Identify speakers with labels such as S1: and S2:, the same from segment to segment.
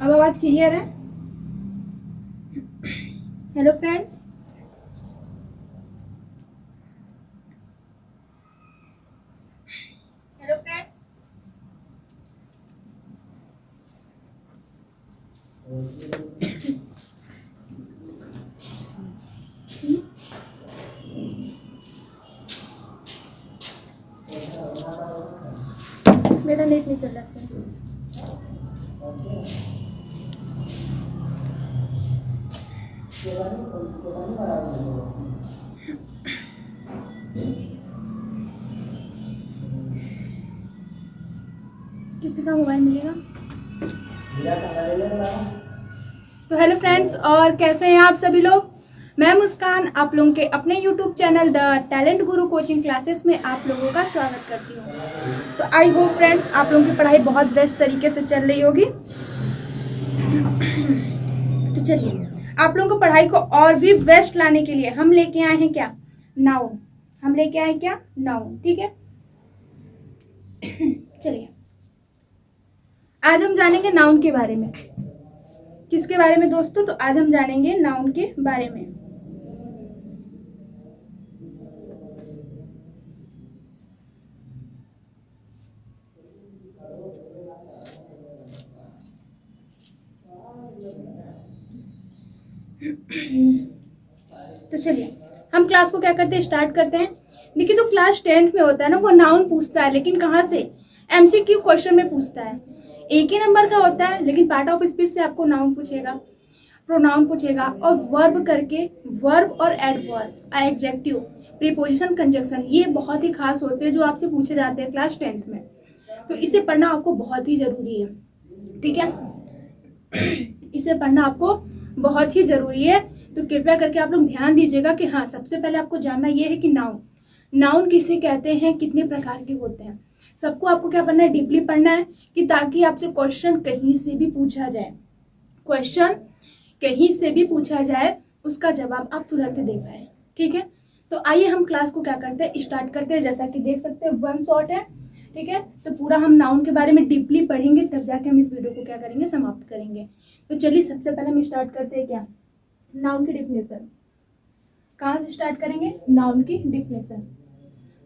S1: अब आवाज क्लियर है? हेलो फ्रेंड्स, हेलो फ्रेंड्स, मेरा नेट नहीं चल रहा सर। किसी का मोबाइल मिलेगा? तो हेलो फ्रेंड्स, और कैसे हैं आप सभी लोग? मैं मुस्कान आप लोगों के अपने YouTube channel the talent Guru coaching classes में आप लोगों का स्वागत करती हूँ। तो आई होप फ्रेंड्स आप लोगों की पढ़ाई बहुत बेस्ट तरीके से चल रही होगी। तो चलिए, आप लोगों को पढ़ाई को और भी बेस्ट लाने के लिए हम लेके आए हैं क्या? नाउन। हम लेके आए क्या? नाउन। ठीक है, चलिए आज हम जानेंगे नाउन के बारे में। किसके बारे में दोस्तों? तो आज हम जानेंगे नाउन के बारे में। तो चलिए हम क्लास को क्या करते हैं, स्टार्ट करते हैं। देखिए, तो क्लास 10th में होता है ना, वो नाउन पूछता है, लेकिन कहाँ से? एमसीक्यू क्वेश्चन में पूछता है। एक ही नंबर का होता है, लेकिन पार्ट ऑफ स्पीच से आपको नाउन पूछेगा, प्रोनाउन पूछेगा, और वर्ब करके वर्ब और एडवर्ब, एडजेक्टिव, प्रीपोजिशन, कंजक्शन, ये बहुत ही खास होते हैं जो आपसे पूछे जाते हैं क्लास 10th में। तो इसे पढ़ना आपको बहुत ही जरूरी है। ठीक है, इसे पढ़ना आपको बहुत ही जरूरी है। तो कृपया करके आप लोग ध्यान दीजिएगा कि हाँ, सबसे पहले आपको जानना यह है कि नाउन किसे कहते हैं, कितने प्रकार के होते हैं, सबको आपको क्या पढ़ना है, डीपली पढ़ना है, कि ताकि आपसे क्वेश्चन कहीं से भी पूछा जाए, क्वेश्चन कहीं से भी पूछा जाए, उसका जवाब आप तुरंत दे पाए। ठीक है, तो आइए हम क्लास को क्या करते हैं, स्टार्ट करते हैं। जैसा कि देख सकते हैं वन शॉट है। ठीक है, तो पूरा हम नाउन के बारे में डीपली पढ़ेंगे, तब जाके हम इस वीडियो को क्या करेंगे, समाप्त करेंगे। तो चलिए सबसे पहले हम स्टार्ट करते हैं क्या, नाउन की डिफिनेशन। कहाँ से स्टार्ट करेंगे? नाउन की डिफिनेशन।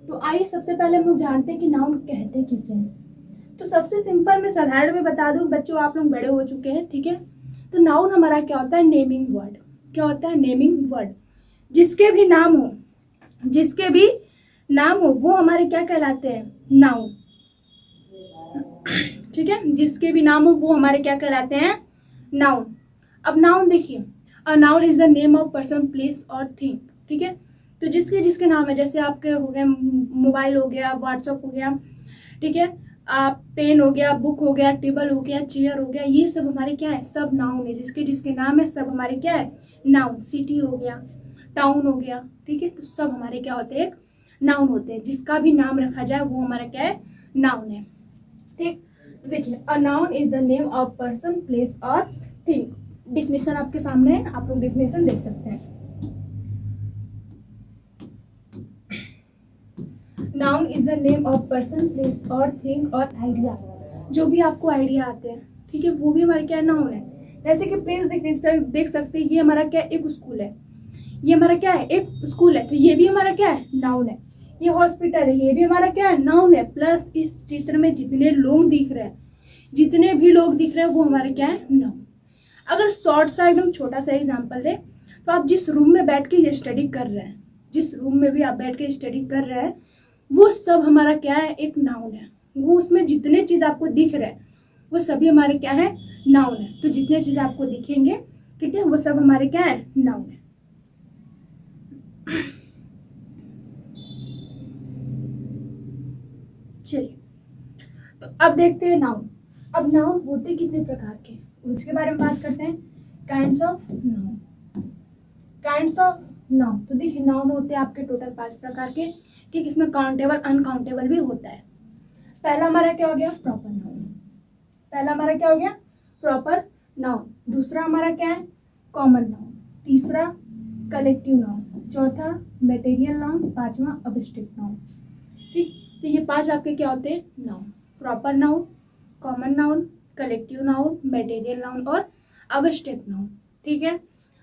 S1: तो आइए सबसे पहले हम लोग जानते हैं कि नाउन कहते किसे हैं। तो सबसे सिंपल मैं साधारण में बता दूं बच्चों, आप लोग बड़े हो चुके हैं। ठीक है, तो नाउन हमारा क्या होता है, नेमिंग वर्ड। क्या होता है? Naming word. जिसके भी नाम हो, जिसके भी नाम हो, वो हमारे क्या कहलाते हैं, नाउन। ठीक है, जिसके भी नाम हो वो हमारे क्या कहलाते हैं, नाउन। अब नाउन देखिए, a noun is the name of person, place और थिंग। ठीक है, तो जिसके जिसके नाम है, जैसे आपके हो गए मोबाइल हो गया, व्हाट्सअप हो गया, ठीक है, आप पेन हो गया, बुक हो गया, टेबल हो गया, चेयर हो गया, ये सब हमारे क्या है, सब नाउन है। जिसके जिसके नाम है सब हमारे क्या है, नाउन। सिटी हो गया, टाउन हो गया, ठीक है, तो सब हमारे क्या होते हैं, नाउन होते हैं। जिसका भी नाम रखा जाए वो हमारा क्या है, नाउन है। ठीक, तो देखिए, a noun is the name of person, place और थिंग। डिफिनेशन आपके सामने है, आप लोग डिफिनेशन देख सकते हैं। Noun is the name of person, place और थिंग और आइडिया, जो भी आपको आइडिया आते हैं, ठीक है, वो भी हमारे क्या नाउन है। जैसे कि प्लेस देख सकते हैं, ये हमारा क्या, एक स्कूल है, ये हमारा क्या है, एक स्कूल है, तो ये भी हमारा क्या है, नाउन है। ये हॉस्पिटल है, ये भी हमारा क्या है, नाउन है। प्लस इस चित्र में जितने लोग दिख रहे हैं, जितने भी लोग दिख रहे हैं, वो हमारे क्या है, नाउन। अगर शॉर्ट सा एकदम छोटा सा एग्जांपल दे, तो आप जिस रूम में बैठ के ये स्टडी कर रहे हैं, जिस रूम में भी आप बैठ के स्टडी कर रहे हैं, वो सब हमारा क्या है, एक नाउन है। वो उसमें जितने चीज आपको दिख रहे हैं, वो सभी हमारे क्या है, नाउन है। तो जितने चीज आपको दिखेंगे, ठीक है, वो सब हमारे क्या है, नाउन है। चलिए, तो अब देखते हैं नाउन। अब नाउन होते कितने प्रकार के, उसके बारे में बात करते हैं। Kinds of noun. Kinds of noun, तो देखिए नाउन होते हैं आपके टोटल 5 प्रकार के, ठीक। इसमें काउंटेबल अनकाउंटेबल भी होता है। पहला हमारा क्या हो गया, प्रॉपर नाउन। पहला हमारा क्या हो गया, प्रॉपर नाउन। दूसरा हमारा क्या है, कॉमन नाउन। तीसरा कलेक्टिव नाउन। चौथा मटेरियल नाउन। पांचवा अब्स्ट्रैक्ट नाउन, ठीक। तो ये 5 आपके क्या होते हैं, noun. Proper noun, common noun, collective noun, material noun और अब्स्ट्रैक्ट नाउन, ठीक है।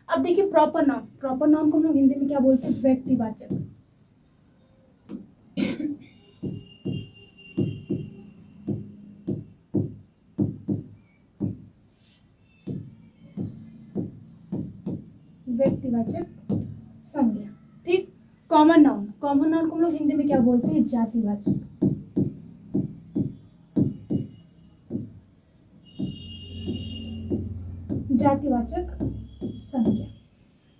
S1: अब देखिए प्रॉपर नाउन। प्रॉपर नाउन को हम लोग हिंदी में क्या बोलते हैं, व्यक्तिवाचक। व्यक्तिवाचक संज्ञा, ठीक। Common noun. कॉमन नाउन को हम लोग हिंदी में क्या बोलते हैं, जातिवाचक। जातिवाचक संज्ञा,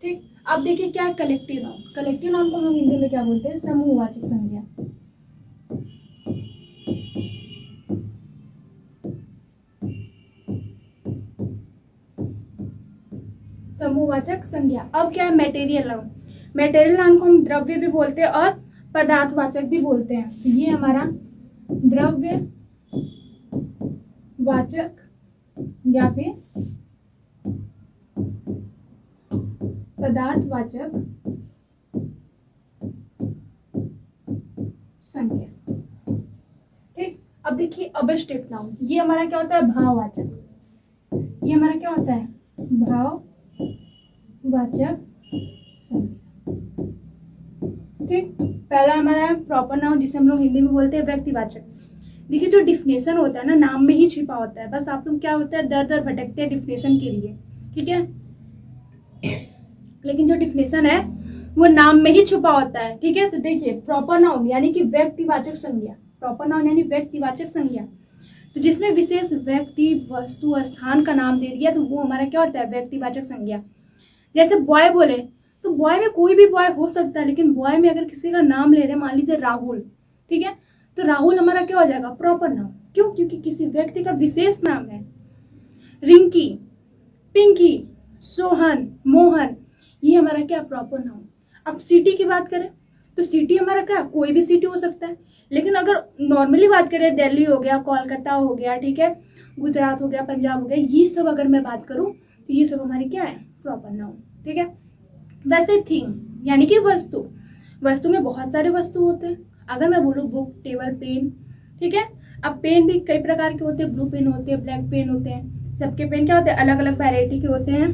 S1: ठीक। अब देखिए क्या है कलेक्टिव नाउन। कलेक्टिव नाउन को हम लोग हिंदी में क्या बोलते हैं, समूहवाचक संज्ञा। समूहवाचक संज्ञा। अब क्या है मटेरियल नाउन। मटेरियल नाउन को हम द्रव्य भी बोलते हैं और पदार्थवाचक भी बोलते हैं। तो ये हमारा द्रव्य वाचक या फिर पदार्थवाचक संज्ञा, ठीक। अब देखिए अब्स्ट्रैक्ट नाउन, ये हमारा क्या होता है, भाववाचक। ये हमारा क्या होता है, भाववाचक संज्ञा, ठीक। पहला हमारा है प्रॉपर नाउन, जिसे हम लोग हिंदी में बोलते हैं व्यक्तिवाचक। देखिए जो डिफिनेशन होता है ना, नाम में ही छिपा होता है। बस आप लोग क्या होता है, दर दर भटकते हैं डिफिनेशन के लिए, ठीक है। लेकिन जो डिफिनेशन है वो नाम में ही छुपा होता है, ठीक है। तो देखिए प्रॉपर नाउन यानी कि व्यक्तिवाचक संज्ञा। प्रॉपर नाउन यानी व्यक्तिवाचक संज्ञा, तो जिसमें विशेष व्यक्ति वस्तु स्थान का नाम दे दिया तो वो हमारा क्या होता है, व्यक्तिवाचक संज्ञा। जैसे बॉय बोले तो बॉय में कोई भी बॉय हो सकता है, लेकिन बॉय में अगर किसी का नाम ले रहे, मान लीजिए राहुल, ठीक है, तो राहुल हमारा क्या हो जाएगा, प्रॉपर नाउन। क्यों, क्योंकि किसी व्यक्ति का विशेष नाम है। रिंकी, पिंकी, सोहन, मोहन, ये हमारा क्या, प्रॉपर नाउन। अब सिटी की बात करें तो सिटी हमारा क्या, कोई भी सिटी हो सकता है। लेकिन अगर नॉर्मली बात करें, दिल्ली हो गया, कोलकाता हो गया, ठीक है, गुजरात हो गया, पंजाब हो गया, ये सब अगर मैं बात करूं तो ये सब हमारी क्या है, प्रॉपर नाउन, ठीक है। वैसे थिंग यानी कि वस्तु। वस्तु में बहुत सारे वस्तु होते हैं। अगर मैं बोलूँ बुक, टेबल, पेन, ठीक है। अब पेन भी कई प्रकार के होते हैं, ब्लू पेन होते हैं, ब्लैक पेन होते हैं। सबके पेन क्या होते हैं, अलग अलग वैरायटी के होते हैं।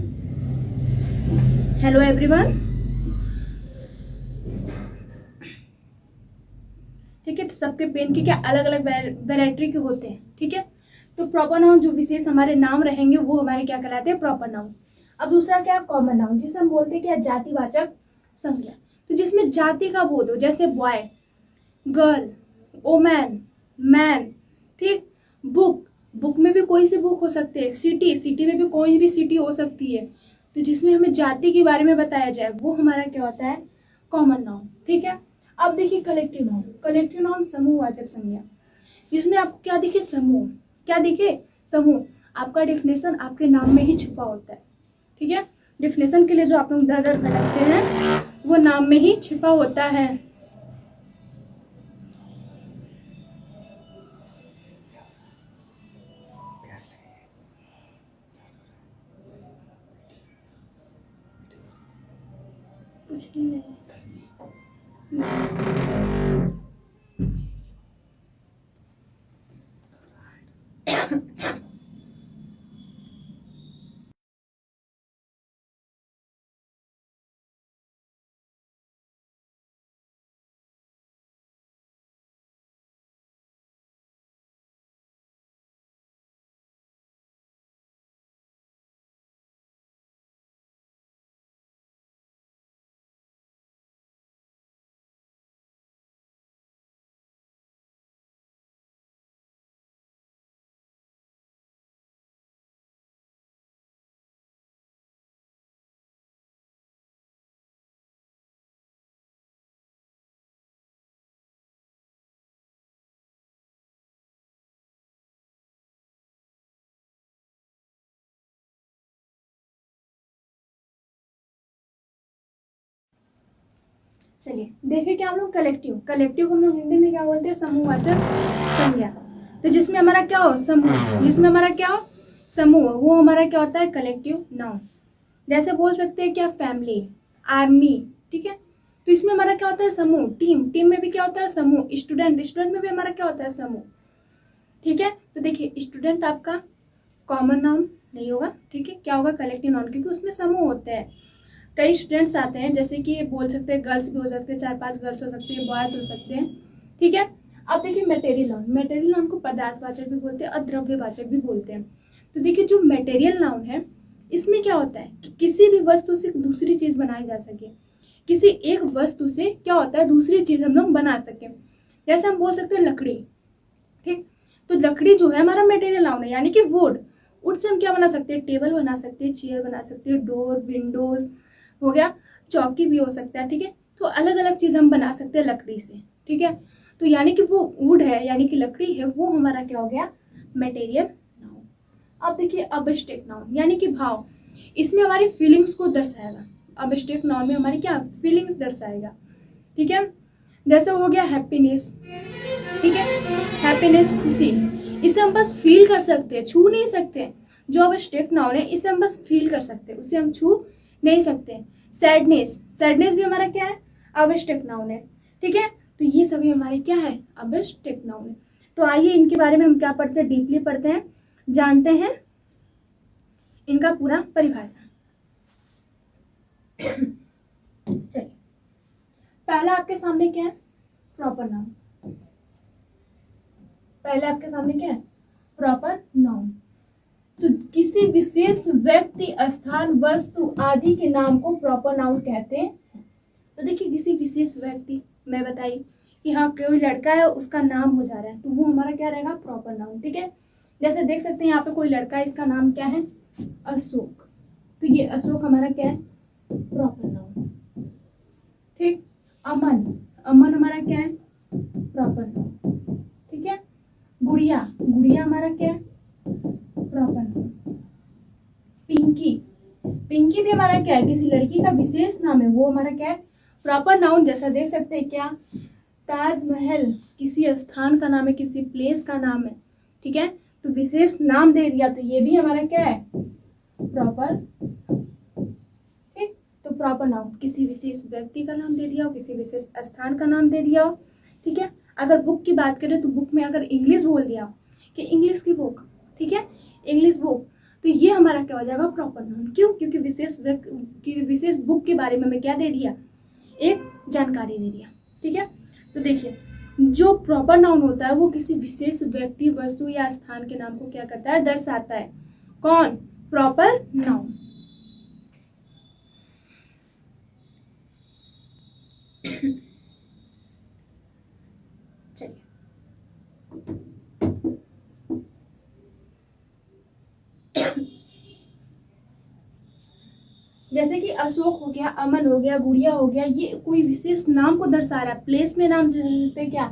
S1: हेलो एवरीवन, ठीक है। तो सबके पेन के क्या अलग अलग वैरायटी के होते हैं, ठीक है। तो प्रॉपर नाउन जो विशेष हमारे नाम रहेंगे वो हमारे क्या कहलाते हैं, प्रॉपर नाउन। अब दूसरा क्या है, कॉमन नाउन, जिसे हम बोलते हैं क्या, जातिवाचक संज्ञा। तो जिसमें जाति का बोध हो, जैसे बॉय, गर्ल, वोमैन, मैन, ठीक। बुक, बुक में भी कोई सी बुक हो सकती है। सिटी, सिटी में भी कोई भी सिटी हो सकती है। तो जिसमें हमें जाति के बारे में बताया जाए वो हमारा क्या होता है, कॉमन नाउन, ठीक है। अब देखिए कलेक्टिव नाउन। कलेक्टिव नाउन समूहवाचक संज्ञा, जिसमें आपको क्या दिखे, समूह, क्या दिखे, समूह। आपका डेफिनेशन आपके नाम में ही छुपा होता है, ठीक है। डेफिनेशन के लिए जो आप लोग दर दर भटकते हैं वो नाम में ही छिपा होता है। कुछ नहीं चलिए देखिए क्या हम लोग कलेक्टिव, कलेक्टिव को हम लोग हिंदी में क्या बोलते हैं, समूहवाचक संज्ञा। तो जिसमें हमारा क्या हो, समूह, जिसमें हमारा क्या हो, समूह, वो हमारा क्या होता है, कलेक्टिव नाउन। जैसे बोल सकते हैं क्या, फैमिली, आर्मी, ठीक है। तो इसमें हमारा क्या होता है, समूह। टीम, टीम में भी क्या होता है, समूह। स्टूडेंट, स्टूडेंट में भी हमारा क्या होता है, समूह, ठीक है। तो देखिए स्टूडेंट आपका कॉमन नाउन नहीं होगा, ठीक है, क्या होगा, कलेक्टिव नाउन, क्योंकि उसमें समूह होते हैं। कई स्टूडेंट्स आते हैं, जैसे कि बोल सकते हैं गर्ल्स भी हो सकते हैं, 4-5 गर्ल्स हो सकती है, बॉयज हो सकते हैं, ठीक है। अब देखिए मटेरियल नाउन, मटेरियल नाउन को पदार्थवाचक भी बोलते हैं और द्रव्यवाचक भी बोलते हैं। तो देखिए जो मटेरियल नाउन है, इसमें क्या होता है कि किसी भी वस्तु से दूसरी चीज बनाई जा सके, किसी एक वस्तु से क्या होता है, दूसरी चीज हम लोग बना सके। जैसे हम बोल सकते हैं लकड़ी, ठीक। तो लकड़ी जो है हमारा मटेरियल नाउन है, यानी कि वुड। वुड से हम क्या बना सकते हैं, टेबल बना सकते हैं, चेयर बना सकते हैं, डोर, विंडोज हो गया, चौकी भी हो सकता है, ठीक है। तो अलग अलग चीज हम बना सकते हैं लकड़ी से, ठीक है। तो यानी कि वो वुड है, यानी कि लकड़ी है, वो हमारा क्या हो गया, मटेरियल नाउन। अब देखिए अबस्ट्रैक्ट नाउन, यानी कि भाव, इसमें हमारी फीलिंग्स को दर्शाएगा। अबस्ट्रैक्ट नाउन में हमारी क्या, फीलिंग्स दर्शाएगा, ठीक है। जैसे हो गया हैप्पीनेस, ठीक है, हैप्पीनेस, खुशी, इसे हम बस फील कर सकते हैं, छू नहीं सकते। जो अबस्ट्रैक्ट नाउन है इसे हम बस फील कर सकते हैं, उसे हम छू नहीं सकते। सैडनेस, सैडनेस भी हमारा क्या है, अबस्ट्रैक्ट नाउन है, ठीक है। तो ये सभी हमारे क्या है, अबस्ट्रैक्ट नाउन है। तो आइए इनके बारे में हम क्या पढ़ते हैं, डीपली पढ़ते हैं, जानते हैं इनका पूरा परिभाषा। चलिए पहला आपके सामने क्या है, प्रॉपर नाउन। पहले आपके सामने क्या है, प्रॉपर नाउन। तो किसी विशेष व्यक्ति, स्थान, वस्तु आदि के नाम को प्रॉपर नाउन कहते हैं। तो देखिए किसी विशेष व्यक्ति, मैं बताई कि हाँ कोई लड़का है उसका नाम हो जा रहा है, तो वो हमारा क्या रहेगा, प्रॉपर नाउन, ठीक है। जैसे देख सकते हैं यहाँ पे कोई लड़का है, इसका नाम क्या है, अशोक। तो ये अशोक हमारा क्या है, प्रॉपर नाउन, ठीक। अमन, अमन हमारा क्या है, प्रॉपर नाउन, ठीक है। गुड़िया, गुड़िया हमारा क्या है, प्रॉपर नाउन। पिंकी, पिंकी भी हमारा क्या है, किसी लड़की का विशेष नाम है, वो हमारा क्या है, प्रॉपर नाउन। जैसा देख सकते हैं क्या, ताजमहल किसी स्थान का नाम है, किसी प्लेस का नाम है, ठीक है। तो विशेष नाम दे दिया, तो ये भी हमारा क्या है, प्रॉपर, ठीक। तो प्रॉपर नाउन किसी विशेष व्यक्ति का नाम दे दिया हो, किसी विशेष स्थान का नाम दे दिया हो, ठीक है। अगर बुक की बात करें तो बुक में अगर इंग्लिश बोल दिया हो कि इंग्लिश की बुक, ठीक है, इंग्लिश बुक, तो ये हमारा क्या हो जाएगा, प्रॉपर नाउन। क्यों, क्योंकि विशेष बुक के बारे में हमें क्या दे दिया, एक जानकारी दे दिया, ठीक है। तो देखिए जो प्रॉपर नाउन होता है वो किसी विशेष व्यक्ति, वस्तु या स्थान के नाम को क्या करता है, दर्शाता है। कौन, प्रॉपर नाउन। चलिए जैसे कि अशोक हो गया, अमन हो गया, गुड़िया हो गया, ये कोई विशेष नाम को दर्शा रहा है। प्लेस में नाम चलते क्या,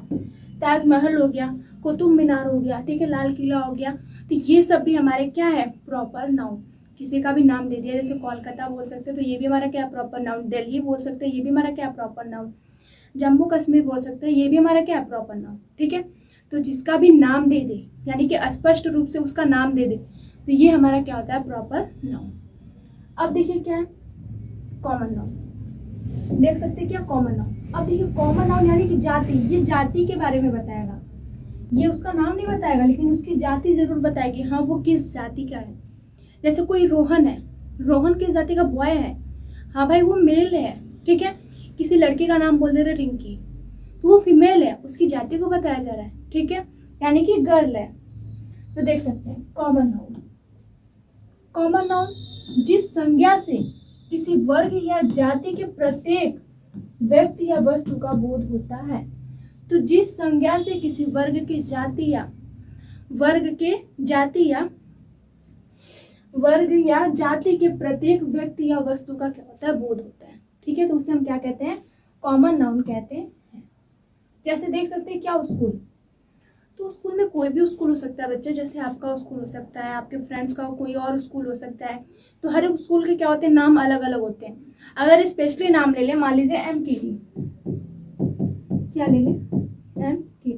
S1: ताजमहल हो गया, कुतुब मीनार हो गया, ठीक है, लाल किला हो गया। तो ये सब भी हमारे क्या है, प्रॉपर नाउन। किसी का भी नाम दे दिया, जैसे कोलकाता बोल सकते हैं, तो ये भी हमारा क्या, प्रॉपर नाउन। दिल्ली बोल सकते हैं, ये भी हमारा क्या, प्रॉपर नाउन। जम्मू कश्मीर बोल सकते हैं, ये भी हमारा क्या, प्रॉपर नाउन, ठीक है। तो जिसका भी नाम दे दे, यानी कि स्पष्ट रूप से उसका नाम दे दे, तो ये हमारा क्या होता है, प्रॉपर नाउन। अब देखिए क्या है, कॉमन नाउन। देख सकते हैं क्या, कॉमन नाउन। अब देखिए कॉमन नाउन यानी कि जाति, ये जाति के बारे में बताएगा, ये उसका नाम नहीं बताएगा, लेकिन उसकी जाति जरूर बताएगी, हाँ वो किस जाति का है। जैसे कोई रोहन है, रोहन किस जाति का, बॉय है, हाँ भाई वो मेल है, ठीक है। किसी लड़की का नाम बोल दे रहे रिंकी, तो वो फीमेल है, उसकी जाति को बताया जा रहा है, ठीक है, यानी कि गर्ल है। तो देख सकते हैं कॉमन नाउन। कॉमन नाउन जिस संज्ञा से किसी वर्ग या जाति के प्रत्येक व्यक्ति या वस्तु का बोध होता है। तो जिस संज्ञा से किसी वर्ग के जाति या जाति के प्रत्येक व्यक्ति या वस्तु का क्या होता है, बोध होता है, ठीक है। तो उसे हम क्या कहते हैं, कॉमन नाउन कहते हैं। जैसे देख सकते हैं क्या, स्कूल, तो स्कूल में कोई भी स्कूल हो सकता है बच्चे, जैसे आपका स्कूल हो सकता है, आपके फ्रेंड्स का कोई और स्कूल हो सकता है। तो हर एक स्कूल के क्या होते हैं, नाम अलग अलग होते हैं। अगर स्पेशली नाम ले लें, मान लीजिए MKT, क्या ले लें, MKD।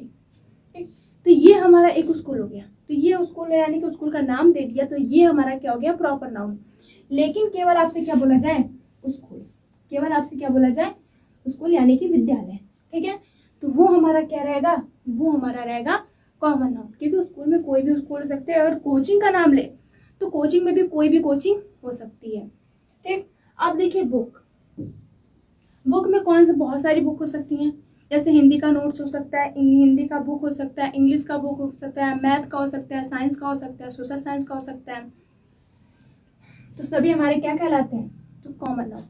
S1: ठीक, तो ये हमारा एक स्कूल हो गया। तो ये स्कूल यानी कि स्कूल का नाम दे दिया, तो ये हमारा क्या हो गया, प्रॉपर नाउन। लेकिन केवल आपसे क्या बोला जाए, स्कूल। केवल आपसे क्या बोला जाए, स्कूल यानी कि विद्यालय। ठीक है, तो वो हमारा क्या रहेगा, वो हमारा रहेगा कॉमन नाउन, क्योंकि स्कूल में कोई भी स्कूल हो सकते हैं। अगर कोचिंग का नाम ले तो कोचिंग में भी कोई भी कोचिंग हो सकती है। ठीक, अब देखिए बुक। बुक में कौन से, बहुत सारी बुक हो सकती हैं, जैसे हिंदी का नोट्स हो सकता है, हिंदी का बुक हो सकता है, इंग्लिश का बुक हो सकता है, मैथ का हो सकता है, साइंस का हो सकता है, सोशल साइंस का हो सकता है। तो सभी हमारे क्या कहलाते हैं, तो कॉमन नाउन।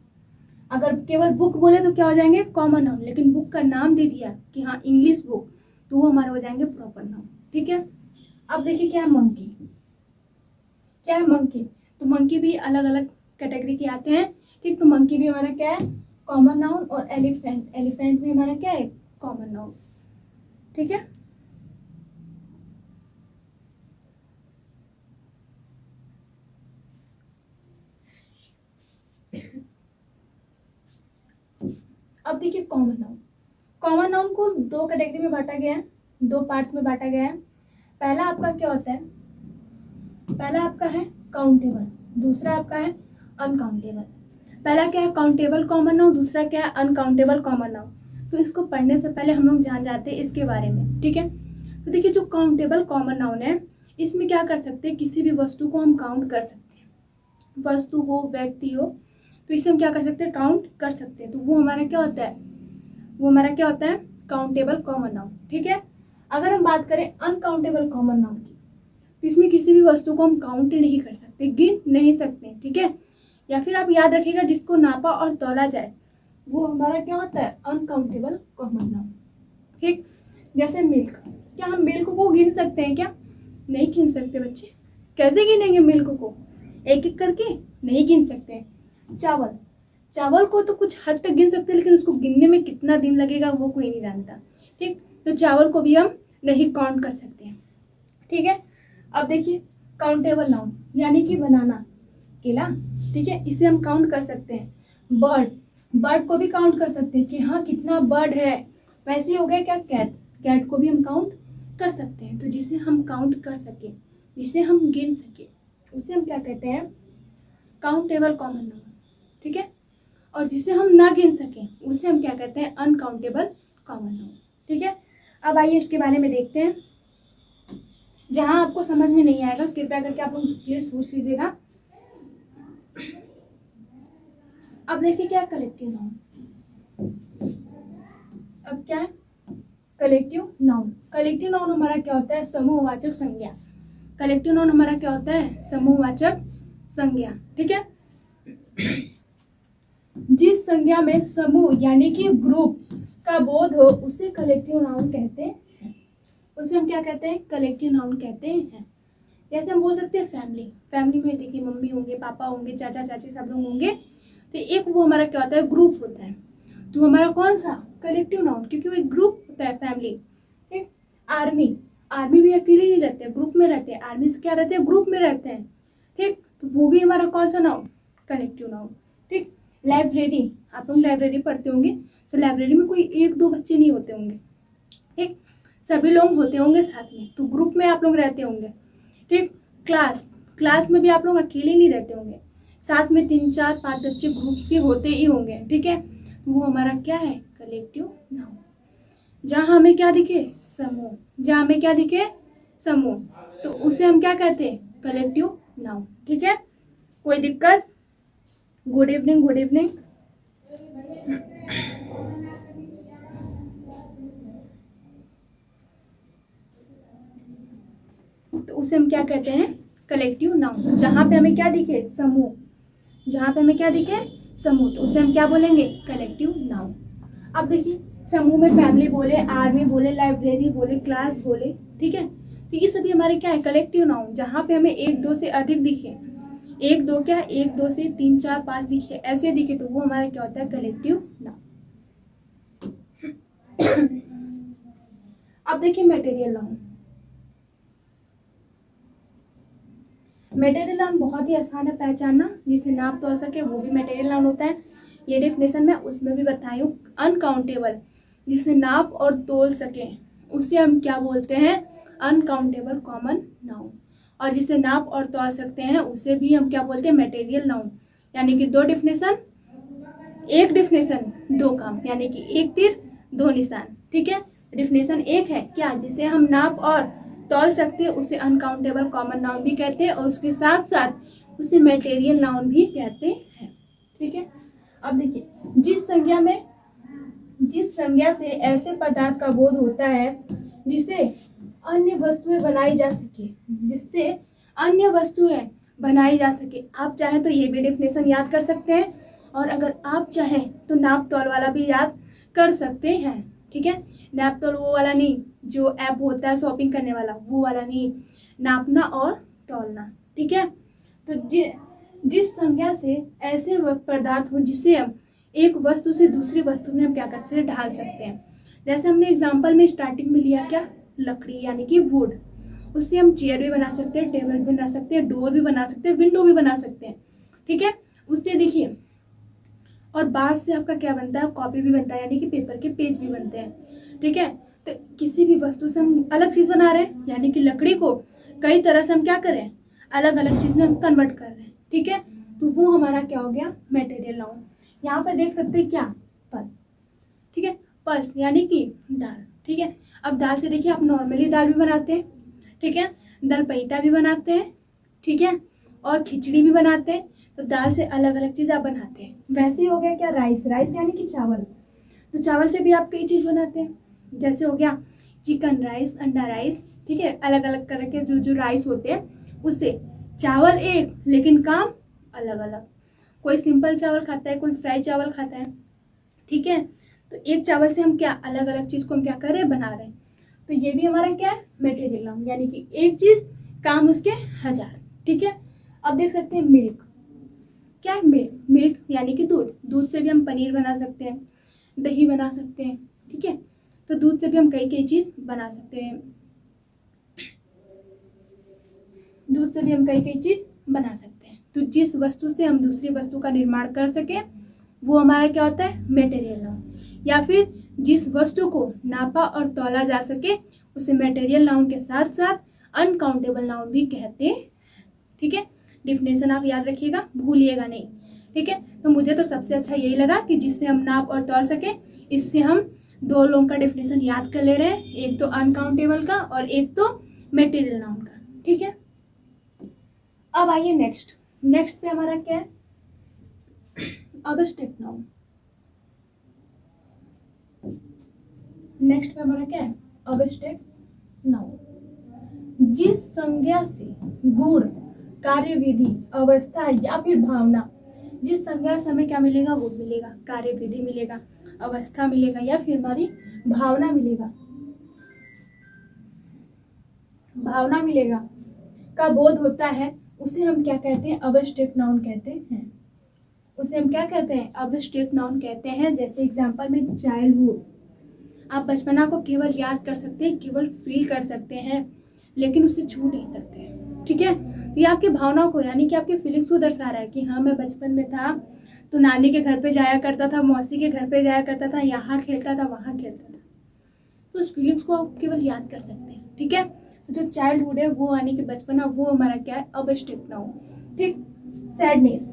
S1: अगर केवल बुक बोले तो क्या हो जाएंगे, कॉमन नाउन। लेकिन बुक का नाम दे दिया कि हाँ इंग्लिश बुक, तो वो हमारे हो जाएंगे प्रॉपर नाउन। ठीक है, अब देखिए क्या है मंकी। क्या है मंकी, तो मंकी भी अलग अलग कैटेगरी के आते हैं। ठीक, तो मंकी भी हमारा क्या है, कॉमन नाउन। और एलिफेंट, एलिफेंट भी हमारा क्या है, कॉमन नाउन। ठीक है, अब देखिए कॉमन नाउन। कॉमन नाउन को दो कैटेगरी में बांटा गया है, दो पार्ट्स में बांटा गया है। पहला आपका क्या होता है, पहला आपका है काउंटेबल, दूसरा आपका है अनकाउंटेबल। पहला क्या है, काउंटेबल कॉमन नाउन, दूसरा क्या है, अनकाउंटेबल कॉमन नाउन। तो इसको पढ़ने से पहले हम लोग जान जाते हैं इसके बारे में। ठीक है, तो देखिए जो काउंटेबल कॉमन नाउन है, इसमें क्या कर सकते हैं, किसी भी वस्तु को हम काउंट कर सकते हैं। वस्तु हो, व्यक्ति हो, तो इसे हम क्या कर सकते हैं, काउंट कर सकते हैं। तो वो हमारा क्या होता है, वो हमारा क्या होता है, काउंटेबल कॉमन नाउन। ठीक है, अगर हम बात करें अनकाउंटेबल कॉमन नाउन की, तो इसमें किसी भी वस्तु को हम काउंट नहीं कर सकते, गिन नहीं सकते। ठीक है, या फिर आप याद रखिएगा जिसको नापा और तौला जाए वो हमारा क्या होता है, अनकाउंटेबल कॉमन नाउन। ठीक, जैसे मिल्क, क्या हम मिल्क को गिन सकते हैं, क्या नहीं गिन सकते बच्चे। कैसे गिनेंगे मिल्क को, एक एक करके नहीं गिन सकते। चावल, चावल को तो कुछ हद तक गिन सकते हैं, लेकिन उसको गिनने में कितना दिन लगेगा वो कोई नहीं जानता। ठीक, तो चावल को भी हम नहीं काउंट कर सकते हैं। ठीक है, अब देखिए काउंटेबल नाउन यानी कि बनाना, केला। ठीक है, इसे हम काउंट कर सकते हैं। बर्ड, बर्ड को भी काउंट कर सकते हैं कि हाँ कितना बर्ड है। वैसे हो गया क्या, कैट, कैट को भी हम काउंट कर सकते हैं। तो जिसे हम काउंट कर सके, जिसे हम गिन सके, उसे हम क्या कहते हैं, काउंटेबल कॉमन नाउन। ठीक है, और जिसे हम ना गिन सकें उसे हम क्या कहते हैं, अनकाउंटेबल कॉमन नाउन। ठीक है, अब आइए इसके बारे में देखते हैं। जहां आपको समझ में नहीं आएगा कृपया करके आप लोग प्लीज पूछ लीजिएगा। अब देखिए क्या कलेक्टिव नाउन, अब क्या है कलेक्टिव नाउन। कलेक्टिव नाउन हमारा क्या होता है, समूहवाचक संज्ञा। कलेक्टिव नाउन हमारा क्या होता है, समूहवाचक संज्ञा। ठीक है, जिस संज्ञा में समूह यानी कि ग्रुप का बोध हो उसे कलेक्टिव नाउन कहते हैं। उसे हम क्या कहते हैं, कलेक्टिव नाउन कहते हैं। जैसे हम बोल सकते हैं फैमिली, फैमिली में देखिए मम्मी होंगे, पापा होंगे, चाचा चाची सब लोग होंगे, तो एक वो हमारा क्या होता है, ग्रुप होता है। तो हमारा कौन सा, कलेक्टिव नाउन, क्योंकि वो एक ग्रुप होता है, फैमिली। ठीक, आर्मी, आर्मी भी अकेले नहीं रहते, ग्रुप में रहते हैं। आर्मी से क्या रहते हैं, ग्रुप में रहते हैं। ठीक, तो वो भी हमारा कौन सा नाउन, कलेक्टिव नाउन। ठीक, लाइब्रेरी, आप लोग लाइब्रेरी पढ़ते होंगे, तो लाइब्रेरी में कोई एक दो बच्चे नहीं होते होंगे। ठीक, सभी लोग होते होंगे साथ में, तो ग्रुप में आप लोग रहते होंगे। ठीक, क्लास, क्लास में भी आप लोग अकेले नहीं रहते होंगे, साथ में 3 4 5 बच्चे ग्रुप्स के होते ही होंगे। ठीक है, वो हमारा क्या है, कलेक्टिव नाउन। जहाँ हमें क्या दिखे, समूह, जहाँ हमें क्या दिखे, समूह, तो उसे हम क्या कहते हैं, कलेक्टिव नाउन। ठीक है, कोई दिक्कत, गुड इवनिंग, गुड इवनिंग। तो उसे हम क्या कहते हैं, कलेक्टिव नाउन। जहां पे हमें क्या दिखे, समूह, जहां पे हमें क्या दिखे, समूह, तो उसे हम क्या बोलेंगे, कलेक्टिव नाउन। अब देखिए समूह में फैमिली बोले, आर्मी बोले, लाइब्रेरी बोले, क्लास बोले। ठीक है, तो ये सभी हमारे क्या है, कलेक्टिव नाउन। जहां पे हमें एक दो से अधिक दिखे, एक दो क्या, एक दो से 3 4 5 दिखे, ऐसे दिखे, तो वो हमारा क्या होता है, कलेक्टिव नाउन। अब देखिए मटेरियल नाउन। मटेरियल नाउन बहुत ही आसान है पहचानना, जिसे नाप तोल सके वो भी मटेरियल नाउन होता है। ये डेफिनेशन मैं उसमें भी बताई हूँ। अनकाउंटेबल जिसे नाप और तोल सकें उसे हम क्या बोलते हैं, अनकाउंटेबल कॉमन नाउन। और जिसे नाप और तोल सकते हैं उसे भी हम क्या बोलते हैं, मटेरियल नाउन। यानी कि दो डिफिनेशन, एक डिफिनेशन दो काम, यानी कि एक तीर दो निशान। ठीक है, डिफिनेशन एक है क्या, जिसे हम नाप और तौल सकते हैं उसे अनकाउंटेबल कॉमन नाउन भी कहते हैं, और उसके साथ साथ उसे मटेरियल नाउन भी कहते हैं। ठीक है, अब देखिए, जिस संज्ञा से ऐसे पदार्थ का बोध होता है जिससे अन्य वस्तुएं बनाई जा सके, जिससे अन्य वस्तुएं बनाई जा सके। आप चाहें तो ये भी डेफिनेशन याद कर सकते हैं, और अगर आप चाहें तो नाप तौल वाला भी याद कर सकते हैं। ठीक है, नाप तौल वो वाला नहीं जो ऐप होता है शॉपिंग करने वाला, वो वाला नहीं, नापना और तौलना। ठीक है, तो जिस संज्ञा से ऐसे पदार्थ हो जिसे हम एक वस्तु से दूसरी वस्तु में हम क्या कर सकते हैं, ढाल सकते हैं। जैसे हमने एग्जाम्पल में स्टार्टिंग में लिया क्या, लकड़ी यानी कि वुड, उससे हम चेयर भी बना सकते हैं, टेबल भी बना सकते हैं, डोर भी बना सकते हैं, विंडो भी बना सकते हैं। ठीक है, उससे देखिए, और बांस से आपका क्या बनता है, कॉपी भी बनता है, यानी कि पेपर के पेज भी बनते हैं। ठीक है, तो किसी भी वस्तु से हम अलग चीज बना रहे हैं, यानी कि लकड़ी को कई तरह से हम क्या करें, अलग अलग चीज में हम कन्वर्ट कर रहे हैं। ठीक है, तो वो हमारा क्या हो गया, मटेरियल नाउन। यहाँ पर देख सकते हैं क्या, पल। ठीक है, पल्स यानी कि दाल। ठीक है, अब दाल से देखिए आप नॉर्मली दाल भी बनाते हैं, ठीक है, दाल पैता भी बनाते हैं, ठीक है, और खिचड़ी भी बनाते हैं। तो दाल से अलग अलग चीज आप बनाते हैं। वैसे ही हो गया क्या, राइस, राइस यानी कि चावल। तो चावल से भी आप कई चीज बनाते हैं, जैसे हो गया चिकन राइस, अंडा राइस। ठीक है, अलग अलग तरह के जो राइस होते हैं उससे चावल एक, लेकिन काम अलग अलग। कोई सिंपल चावल खाता है, कोई फ्राई चावल खाता है। ठीक है, तो एक चावल से हम क्या अलग अलग चीज को हम क्या कर रहे हैं, बना रहे हैं। तो ये भी हमारा क्या है, मटेरियल नाउन, यानी कि एक चीज काम उसके हजार। ठीक है, अब देख सकते हैं मिल्क, क्या है मिल्क, मिल्क यानी कि दूध। दूध से भी हम पनीर बना सकते हैं, दही बना सकते हैं। ठीक है, तो दूध से भी हम कई कई चीज बना सकते हैं, दूध से भी हम कई कई चीज बना सकते हैं। तो जिस वस्तु से हम दूसरी वस्तु का निर्माण कर सके वो हमारा क्या होता है, मटेरियल नाउन। या फिर जिस वस्तु को नापा और तौला जा सके उसे मटेरियल नाउन के साथ साथ अनकाउंटेबल नाउन भी कहते हैं। ठीक है, डिफिनेशन आप याद रखिएगा, भूलिएगा नहीं। ठीक है, तो मुझे तो सबसे अच्छा यही लगा कि जिससे हम नाप और तौल सके। इससे हम दो लोगों का डिफिनेशन याद कर ले रहे हैं, एक तो अनकाउंटेबल का और एक तो मटेरियल नाउन का। ठीक है, अब आइए नेक्स्ट पे हमारा क्या है, अब्स्ट्रैक्ट नाउन। नेक्स्ट पे हमारा क्या है, अब्स्ट्रैक्ट नाउन। जिस संज्ञा से गुण, कार्यविधि, अवस्था या फिर भावना, जिस संज्ञा से हमें क्या मिलेगा, गुण मिलेगा, कार्यविधि मिलेगा, अवस्था मिलेगा या फिर हमारी भावना मिलेगा, भावना मिलेगा का बोध होता है उसे हम क्या कहते हैं, अब्स्ट्रैक्ट नाउन कहते हैं। उसे हम क्या कहते हैं, अब्स्ट्रैक्ट नाउन कहते हैं। जैसे एग्जांपल में चाइल्डहुड, आप बचपना को केवल याद कर सकते हैं, केवल फील कर सकते हैं, लेकिन उसे छू नहीं सकते। ठीक है, ये आपकी भावनाओं को यानी कि आपके फीलिंग्स को दर्शा रहा है कि हाँ मैं बचपन में था तो नानी के घर पे जाया करता था, मौसी के घर पे जाया करता था, यहाँ खेलता था, वहाँ खेलता था। तो उस फीलिंग्स को आप केवल याद कर सकते हैं। ठीक है, तो जो चाइल्डहुड है वो यानी कि बचपना, वो हमारा क्या है, अब्स्ट्रैक्ट नाउन। ठीक, सैडनेस,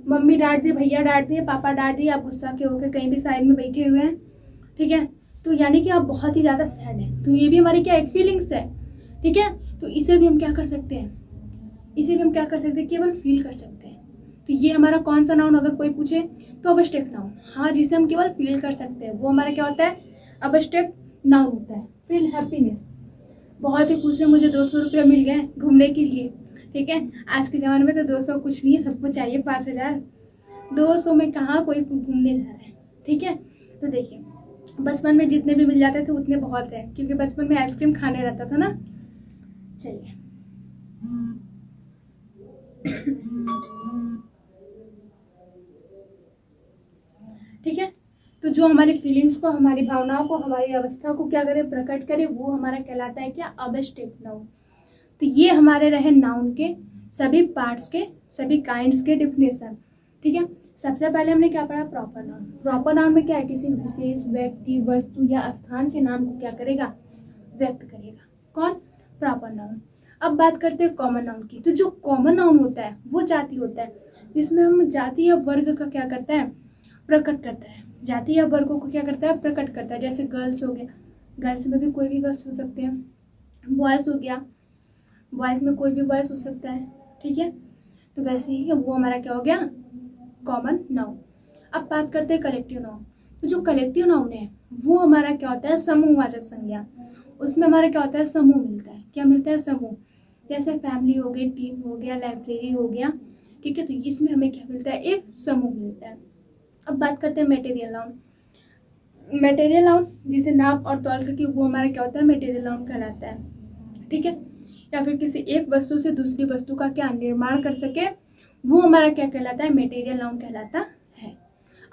S1: मम्मी डांट दी, भैया डांट दिए, पापा डांट दिए, आप गुस्सा के होकर कहीं भी साइड में बैठे हुए हैं। ठीक है, तो यानी कि आप बहुत ही ज्यादा सैड हैं, तो ये भी हमारी क्या एक फीलिंग्स है। ठीक है, तो इसे भी हम क्या कर सकते हैं, इसे भी हम क्या कर सकते हैं, केवल फील कर सकते हैं। तो ये हमारा कौन सा नाउन अगर कोई पूछे तो अब्स्ट्रैक्ट नाउन। हाँ, जिसे हम केवल फील कर सकते हैं वो हमारा क्या होता है, अब्स्ट्रैक्ट नाउन होता है। फील हैप्पीनेस, बहुत ही खुश है, मुझे 200 रुपये मिल गए घूमने के लिए। ठीक है, आज के ज़माने में तो 200 कुछ नहीं है, सबको चाहिए 5000। 200 में कहाँ कोई घूमने जा रहा है। ठीक है, तो देखिए बचपन में जितने भी मिल जाते थे उतने बहुत है, क्योंकि बचपन में आइसक्रीम खाने रहता था ना। चलिए ठीक है, तो जो हमारी फीलिंग्स को, हमारी भावनाओं को, हमारी अवस्था को क्या करे, प्रकट करे, वो हमारा कहलाता है क्या, अब्स्ट्रैक्ट नाउन। तो ये हमारे रहे नाउन के सभी पार्ट्स के, सभी काइंड्स के डिफिनेशन। ठीक है, सबसे पहले हमने क्या पढ़ा, प्रॉपर नाउन। प्रॉपर नाउन में क्या है, किसी विशेष व्यक्ति, वस्तु या स्थान के नाम को क्या करेगा, व्यक्त करेगा। कौन, प्रॉपर नाउन। अब बात करते हैं कॉमन नाउन की। तो जो कॉमन नाउन होता है वो जाति होता है, जिसमें हम जाति या वर्ग का क्या करता है, प्रकट करता है। जाति या वर्गों को क्या करता है, प्रकट करता है। जैसे गर्ल्स हो गया, गर्ल्स में भी कोई भी गर्ल्स हो सकते हैं। बॉयज हो गया, बॉयज में कोई भी बॉयज हो सकता है। ठीक है, तो वैसे ही वो हमारा क्या हो गया, कॉमन नाउन। अब बात करते हैं कलेक्टिव नाउन। तो जो कलेक्टिव नाउन है वो हमारा क्या होता है, समूहवाचक संज्ञा। उसमें हमारा क्या होता है, समूह मिलता है। क्या मिलता है, समूह। जैसे फैमिली हो गई, टीम हो गया, लाइब्रेरी हो गया। ठीक है, तो इसमें हमें क्या मिलता है, एक समूह मिलता है। अब बात करते हैं मटेरियल नाउन। मटेरियल नाउन जिसे नाप और तौल सके वो हमारा क्या होता है, मटेरियल नाउन कहलाता है। ठीक है, या फिर किसी एक वस्तु से दूसरी वस्तु का क्या निर्माण कर सके वो हमारा क्या कहलाता है, मटेरियल नाउन कहलाता है।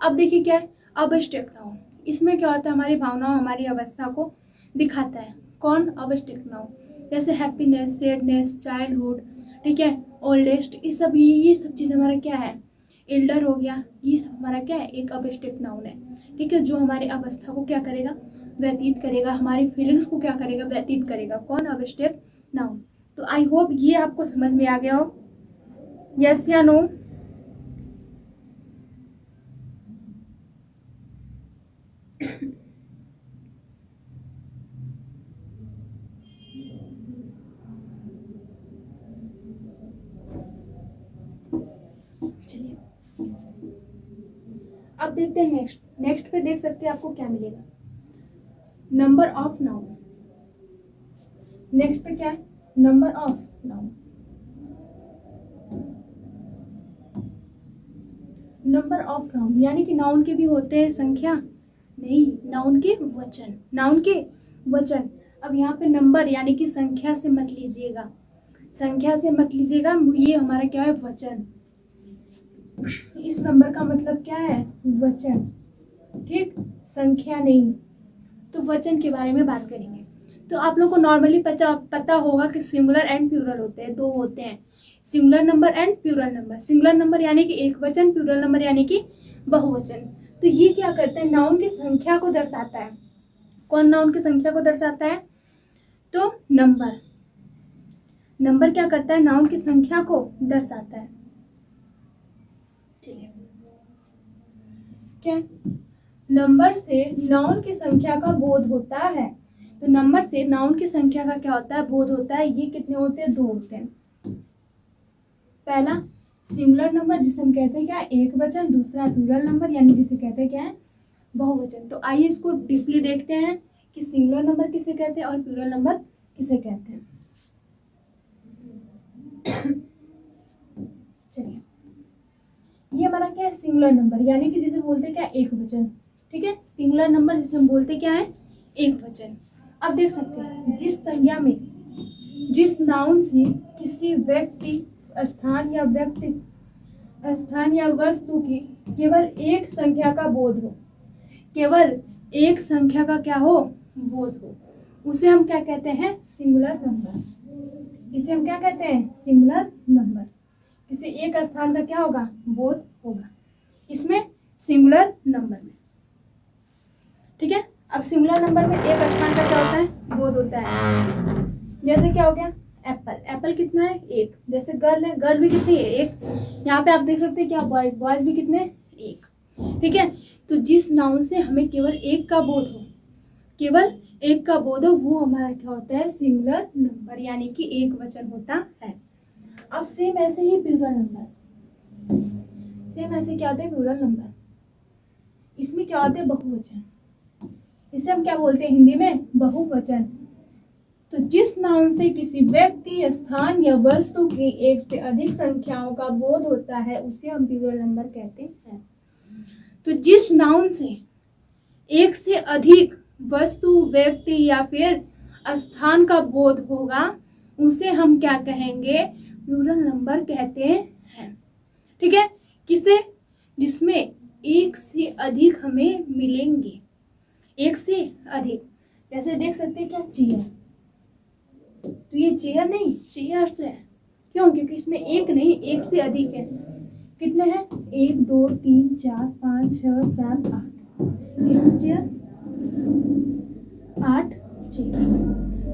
S1: अब देखिए क्या है, अब्स्ट्रैक्ट नाउन। इसमें क्या होता है, हमारी भावनाओं, हमारी अवस्था को दिखाता है। कौन, अब्स्ट्रैक्ट नाउन। जैसे हैप्पीनेस, सैडनेस, चाइल्डहुड, ठीक है, ओल्डेस्ट, ये सब चीज़ हमारा क्या है, एल्डर हो गया, ये सब हमारा क्या है, एक अब्स्ट्रैक्ट नाउन है। ठीक है, जो हमारी अवस्था को क्या करेगा, व्यतीत करेगा, हमारी फीलिंग्स को क्या करेगा, व्यतीत करेगा। कौन, अब्स्ट्रैक्ट नाउन। तो आई होप ये आपको समझ में आ गया हो, यस या नो। चलिए अब देखते हैं नेक्स्ट पे देख सकते हैं आपको क्या मिलेगा, नंबर ऑफ नाउन। नेक्स्ट पे क्या है, number of noun. Number of noun यानी कि नाउन के भी होते हैं संख्या, नहीं, नाउन के वचन, नाउन के वचन। अब यहाँ पे नंबर यानी कि संख्या से मत लीजिएगा, संख्या से मत लीजिएगा, ये हमारा क्या है, वचन। इस नंबर का मतलब क्या है, वचन। ठीक, संख्या नहीं। तो वचन के बारे में बात करेंगे। तो आप लोग को नॉर्मली पता होगा कि सिंगुलर एंड प्लूरल होते हैं, दो होते हैं, singular number and plural number. Singular number यानी कि एक वचन, प्लूरल नंबर यानी कि बहुवचन। तो ये क्या करते हैं, नाउन की संख्या को दर्शाता है। कौन नाउन की संख्या को दर्शाता है, तो नंबर। नंबर क्या करता है, नाउन की संख्या को दर्शाता है। ठीक है, क्या, नंबर से नाउन की संख्या का बोध होता है। तो नंबर से नाउन की संख्या का क्या होता है, बोध होता है। ये कितने होते हैं, दो होते हैं। पहला सिंगुलर नंबर जिसे हम कहते हैं क्या, एक वचन। दूसरा प्लूरल नंबर यानी जिसे कहते हैं क्या है, बहुवचन। तो आइए इसको डीपली देखते हैं कि सिंगुलर नंबर किसे कहते हैं और प्लूरल नंबर किसे कहते हैं। चलिए, ये हमारा क्या है, सिंगुलर नंबर यानी कि जिसे बोलते हैं क्या, एक वचन। ठीक है, सिंगुलर नंबर जिसे हम बोलते क्या है, एक वचन। अब देख सकते हैं, जिस संज्ञा में, जिस नाउन से किसी व्यक्ति, स्थान या वस्तु की केवल एक संख्या का बोध हो, केवल एक संख्या का क्या हो, बोध हो, उसे हम क्या कहते हैं, सिंगुलर नंबर। इसे हम क्या कहते हैं, सिंगुलर नंबर। किसी एक स्थान का क्या होगा, बोध होगा, इसमें सिंगुलर नंबर में। ठीक है, अब सिंगुलर नंबर में एक स्थान का क्या होता है, बोध होता है। जैसे क्या हो गया, एप्पल। एप्पल कितना है, एक। जैसे गर्ल है, गर्ल भी कितनी है, एक। यहाँ पे आप देख सकते हैं क्या, बॉयज, बॉयज भी कितने, एक। ठीक है, तो जिस नाउन से हमें केवल एक का बोध हो, केवल एक का बोध हो, वो हमारा क्या होता है, सिंगुलर नंबर यानी कि एक वचन होता है। अब सेम ऐसे ही प्लूरल नंबर, सेम ऐसे क्या होते हैं, प्लूरल नंबर। इसमें क्या होते हैं, बहुवचन। इसे हम क्या बोलते हैं हिंदी में, बहुवचन। तो जिस नाउन से किसी व्यक्ति, स्थान या वस्तु की एक से अधिक संख्याओं का बोध होता है उसे हम प्लूरल नंबर कहते हैं। तो जिस नाउन से एक से अधिक वस्तु, व्यक्ति या फिर स्थान का बोध होगा उसे हम क्या कहेंगे, प्लूरल नंबर कहते हैं। ठीक है, किसे, जिसमें एक से अधिक हमें मिलेंगे, एक से अधिक। जैसे देख सकते हैं क्या, चेयर। तो ये चेयर नहीं, चेयर्स है। क्यों, क्योंकि इसमें एक नहीं, एक से अधिक है। कितने हैं? 1 2 3 4 5 6 7 8। कितने चेयर? 8 चेयर्स।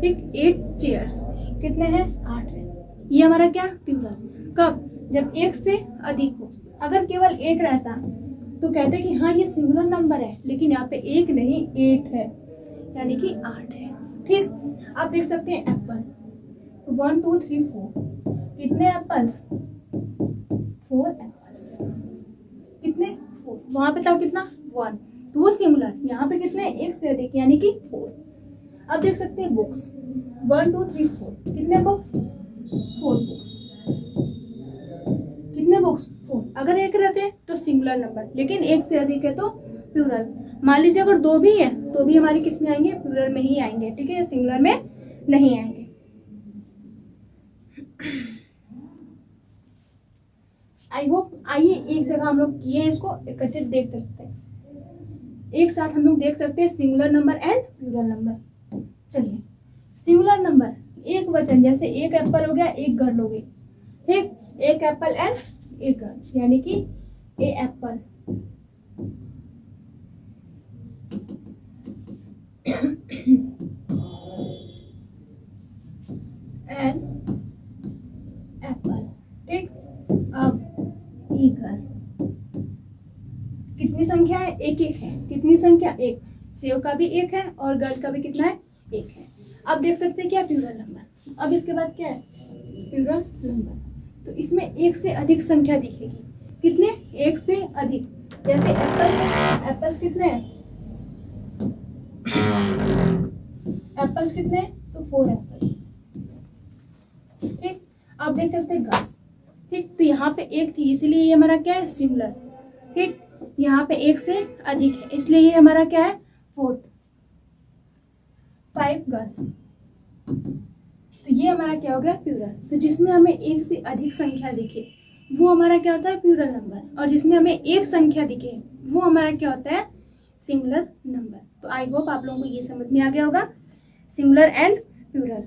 S1: ठीक, 8 चेयर्स। कितने हैं? 8 है। ये हमारा क्या? प्लूरल। कब? जब एक से अधिक हो। अगर केवल एक रहता तो कहते कि हाँ ये सिंगुलर नंबर है, लेकिन यहाँ पे एक नहीं 8 है, यानी कि 8 है। ठीक, आप देख सकते हैं एप्पल 1 2 3 4। कितने एप्पल्स? 4 एप्पल्स। कितने? 4। वहां पे था कितना? 1, तो वो सिंगुलर। यहाँ पे कितने? एक से अधिक, यानी कि 4। अब देख सकते हैं बुक्स 1 2 3 4। कितने बुक्स? 4 बुक्स। कितने बुक्स? 4। अगर एक रहते हैं तो सिंगुलर नंबर, लेकिन एक से अधिक है तो प्लूरल। मान लीजिए अगर 2 भी है तो भी हमारी किस में आएंगे? प्लूरल में ही आएंगे। ठीक है, सिंगुलर में नहीं आएंगे। I hope. आइए एक जगह हम लोग किए हैं, इसको इकट्ठे देख सकते हैं, एक साथ हम लोग देख सकते हैं singular number and plural number. चलिए, सिंगुलर नंबर एक वचन, जैसे एक एप्पल हो गया, एक गर्ल हो गई। ठीक, एक एप्पल एंड एक गर्ल, यानी कि ए एप्पल एंड एप्पल। ठीक, अब ई गर्ल। कितनी संख्या है? एक एक है। कितनी संख्या? एक। सेव का भी एक है और गर्ल का भी कितना है? एक है। अब देख सकते हैं क्या? Plural number. अब इसके बाद क्या है? Plural number. तो इसमें एक से अधिक संख्या दिखेगी। कितने? एक से अधिक। जैसे एप्पल्स, एप्पल्स कितने हैं? एप्पल्स कितने हैं? तो 4 एप्पल्स। ठीक, आप देख सकते हैं गर्ल्स। ठीक, तो यहाँ पे एक थी, इसलिए ये हमारा क्या है? सिंगुलर। ठीक, यहाँ पे एक से अधिक है, इसलिए ये हमारा क्या है? 4th। 5 गर्ल्स। तो ये हमारा क्या हो गया? प्लूरल। तो जिसमें हमें एक से अधिक संख्या दिखे वो हमारा क्या होता है? Plural number. और जिसमें हमें एक संख्या दिखे वो हमारा क्या होता है? Singular number. तो आई होप आप लोगों को ये समझ में आ गया होगा, सिंगुलर एंड प्लूरल।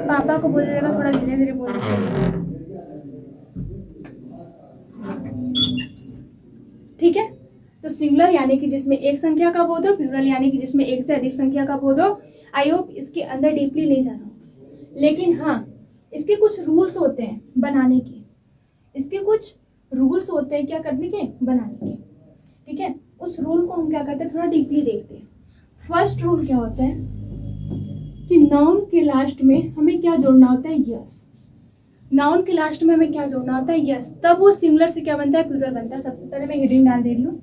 S1: पापा को बोल देगा थोड़ा धीरे धीरे बोलने के लिए। ठीक है, तो सिंगुलर यानी कि जिसमें एक संख्या का बोध हो, प्लूरल यानी कि जिसमें एक से अधिक संख्या का बोध हो। आई होप इसके अंदर डीपली नहीं जाना, लेकिन हाँ इसके कुछ रूल्स होते हैं बनाने के। इसके कुछ रूल्स होते हैं क्या करने के? बनाने के। ठीक है, उस रूल को हम क्या करते हैं? थोड़ा डीपली देखते हैं। फर्स्ट रूल क्या होता है कि नाउन के लास्ट में हमें क्या जोड़ना होता है? यस। नाउन के लास्ट में हमें क्या जोड़ना होता है? यस। तब वो सिंगुलर से क्या बनता है? प्लूरल बनता है। सबसे पहले मैं हेडिंग डाल दे रही हूँ।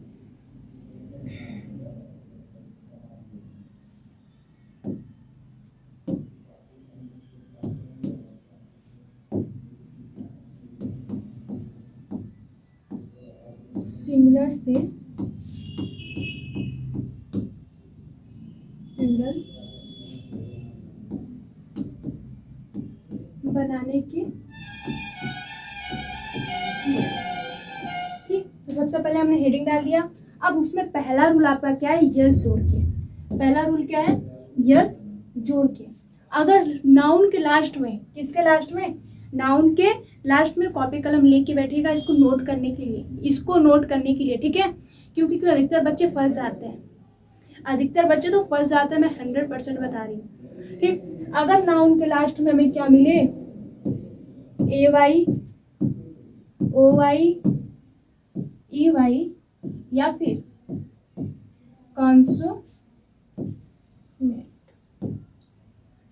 S1: सिंगुलर से प्लूरल बनाने के। ठीक, तो सबसे पहले हमने हेडिंग डाल दिया। अब उसमें पहला रूल आपका क्या है? यस जोड़ के। पहला रूल क्या है? यस जोड़ के। अगर नाउन के लास्ट में, किसके लास्ट में? नाउन के लास्ट में कॉपी कलम लेके बैठेगा इसको नोट करने के लिए, इसको नोट करने के लिए। ठीक है, क्योंकि अधिकतर बच्चे फंस जाते हैं, अधिकतर बच्चे तो फंस जाते हैं, मैं 100% बता रही हूँ। ठीक, अगर नाउन के लास्ट में हमें क्या मिले? A Y, O Y, E Y या फिर कॉन्सोनेंट।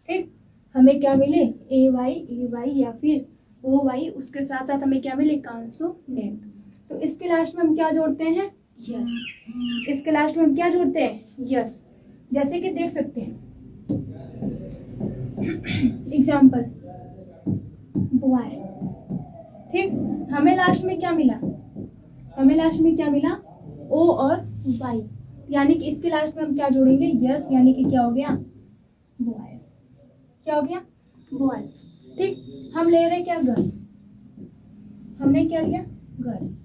S1: ठीक, हमें क्या मिले? ए वाई, ई वाई या फिर ओ वाई, उसके साथ साथ हमें क्या मिले? कॉन्सोनेंट। तो इसके लास्ट में हम क्या जोड़ते हैं? यस। इसके लास्ट में हम क्या जोड़ते हैं? यस। जैसे कि देख सकते हैं एग्जाम्पल बॉय। ठीक, हमें लास्ट में क्या मिला? हमें लास्ट में क्या मिला? ओ और वाई, यानी कि इसके लास्ट में हम क्या जोड़ेंगे? यस, यानी कि क्या हो गया? बॉयज। क्या हो गया? बॉयज। ठीक, हम ले रहे हैं क्या? गर्ल्स। हमने क्या लिया? गर्ल।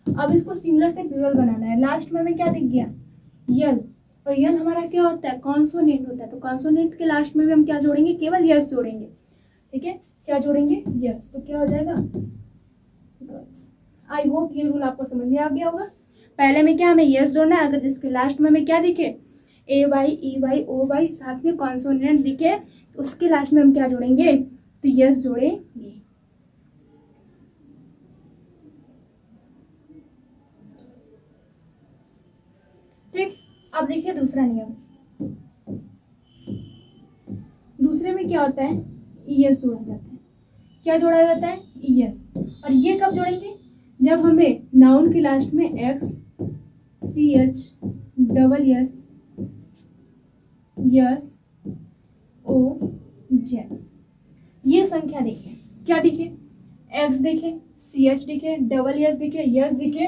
S1: अब इसको सिंगुलर से प्लूरल बनाना है। लास्ट में हमें क्या दिख गया? यल, और यल हमारा क्या होता है, कॉन्सोनेंट होता है। तो कॉन्सोनेंट के लास्ट में भी हम क्या जोड़ेंगे, केवल यस जोड़ेंगे। ठीक है, क्या जोड़ेंगे, यस। तो क्या हो जाएगा, गर्ल्स। आई होप ये रूल आपको समझ में आ गया होगा। पहले में क्या हमें यस जोड़ना है, अगर जिसके लास्ट में हमें क्या दिखे, A Y, E Y, O Y, साथ में कॉन्सोनेंट दिखे, तो उसके लास्ट में हम क्या जोड़ेंगे, तो यस जोड़ेंगे। ठीक, अब देखिए दूसरा नियम। दूसरे में क्या होता है, ईएस जोड़ा जाता है। क्या जोड़ा जाता है, ईएस। और ये कब जोड़ेंगे, जब हमें नाउन के लास्ट में X, C H, double S, S, O, Z, ये संख्या दिखे। क्या दिखे, एक्स दिखे, सी एच दिखे, डबल एस दिखे, यस दिखे,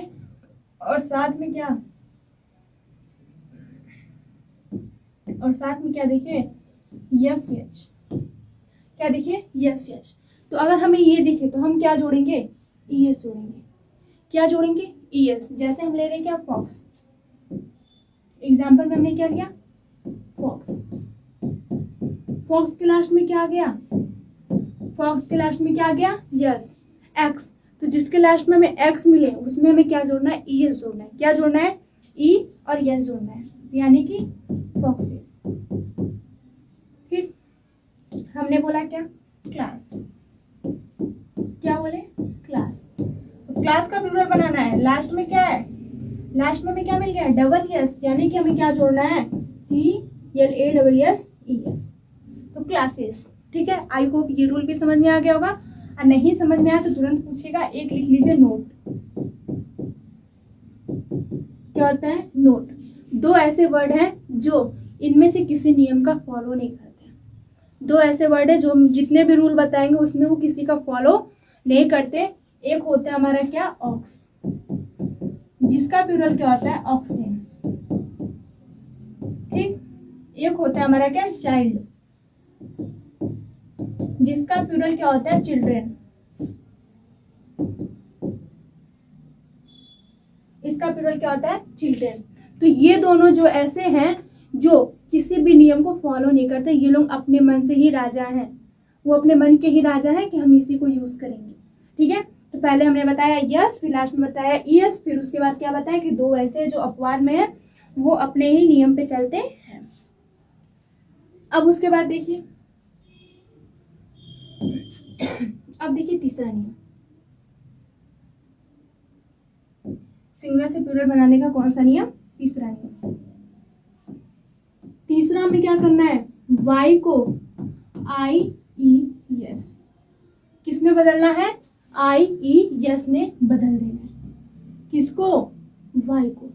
S1: और साथ में क्या, और साथ में क्या दिखे, यस एच। क्या दिखे, यस एच। तो अगर हमें ये दिखे तो हम क्या जोड़ेंगे, ईएस जोड़ेंगे। क्या जोड़ेंगे, ईएस। जैसे हम ले रहे हैं क्या, फॉक्स। एग्जाम्पल में हमने क्या लिया, फॉक्स। फॉक्स के लास्ट में क्या आ गया, फॉक्स के लास्ट में क्या आ गया, यस, एक्स। तो जिसके लास्ट में हमें एक्स मिले उसमें हमें क्या जोड़ना है, ईएस जोड़ना है। क्या जोड़ना है, ई और यस जोड़ना है, यानी कि फॉक्सेस। ठीक, हमने बोला क्या, क्लास। क्या बोले, क्लास। तो क्लास का प्लूरल बनाना है, लास्ट में क्या है, लास्ट में हमें क्या मिल गया, डबल एस, यानी कि हमें क्या जोड़ना है, C L A double S E S. तो क्लासेस। ठीक है, आई होप ये रूल भी समझ में आ गया होगा। और नहीं समझ में आया तो तुरंत पूछेगा, एक लिख लीजिए नोट। क्या होता है, नोट। दो ऐसे वर्ड हैं जो इनमें से किसी नियम का फॉलो नहीं करते। दो ऐसे वर्ड है जो जितने भी रूल बताएंगे उसमें वो किसी का फॉलो नहीं करते। एक होता है हमारा क्या, ऑक्स, जिसका प्लूरल क्या होता है, ऑक्सेन। ठीक, एक होता है हमारा क्या, चाइल्ड, जिसका प्लूरल क्या होता है, चिल्ड्रेन। इसका प्लूरल क्या होता है, चिल्ड्रेन। तो ये दोनों जो ऐसे हैं जो किसी भी नियम को फॉलो नहीं करते, ये लोग अपने मन से ही राजा हैं। वो अपने मन के ही राजा हैं कि हम इसी को यूज करेंगे। ठीक है, तो पहले हमने बताया यस, फिर लास्ट में बताया ईएस, फिर उसके बाद क्या बताया कि दो ऐसे जो अपवाद में है वो अपने ही नियम पे चलते हैं। अब उसके बाद देखिए, अब देखिए तीसरा नियम, सिंगुलर से प्लूरल बनाने का कौन सा नियम, तीसरा नियम। तीसरा हमें क्या करना है, वाई को आई ई यस, किसने बदलना है, आई ई यस ने बदल देना है। किसको, वाई को।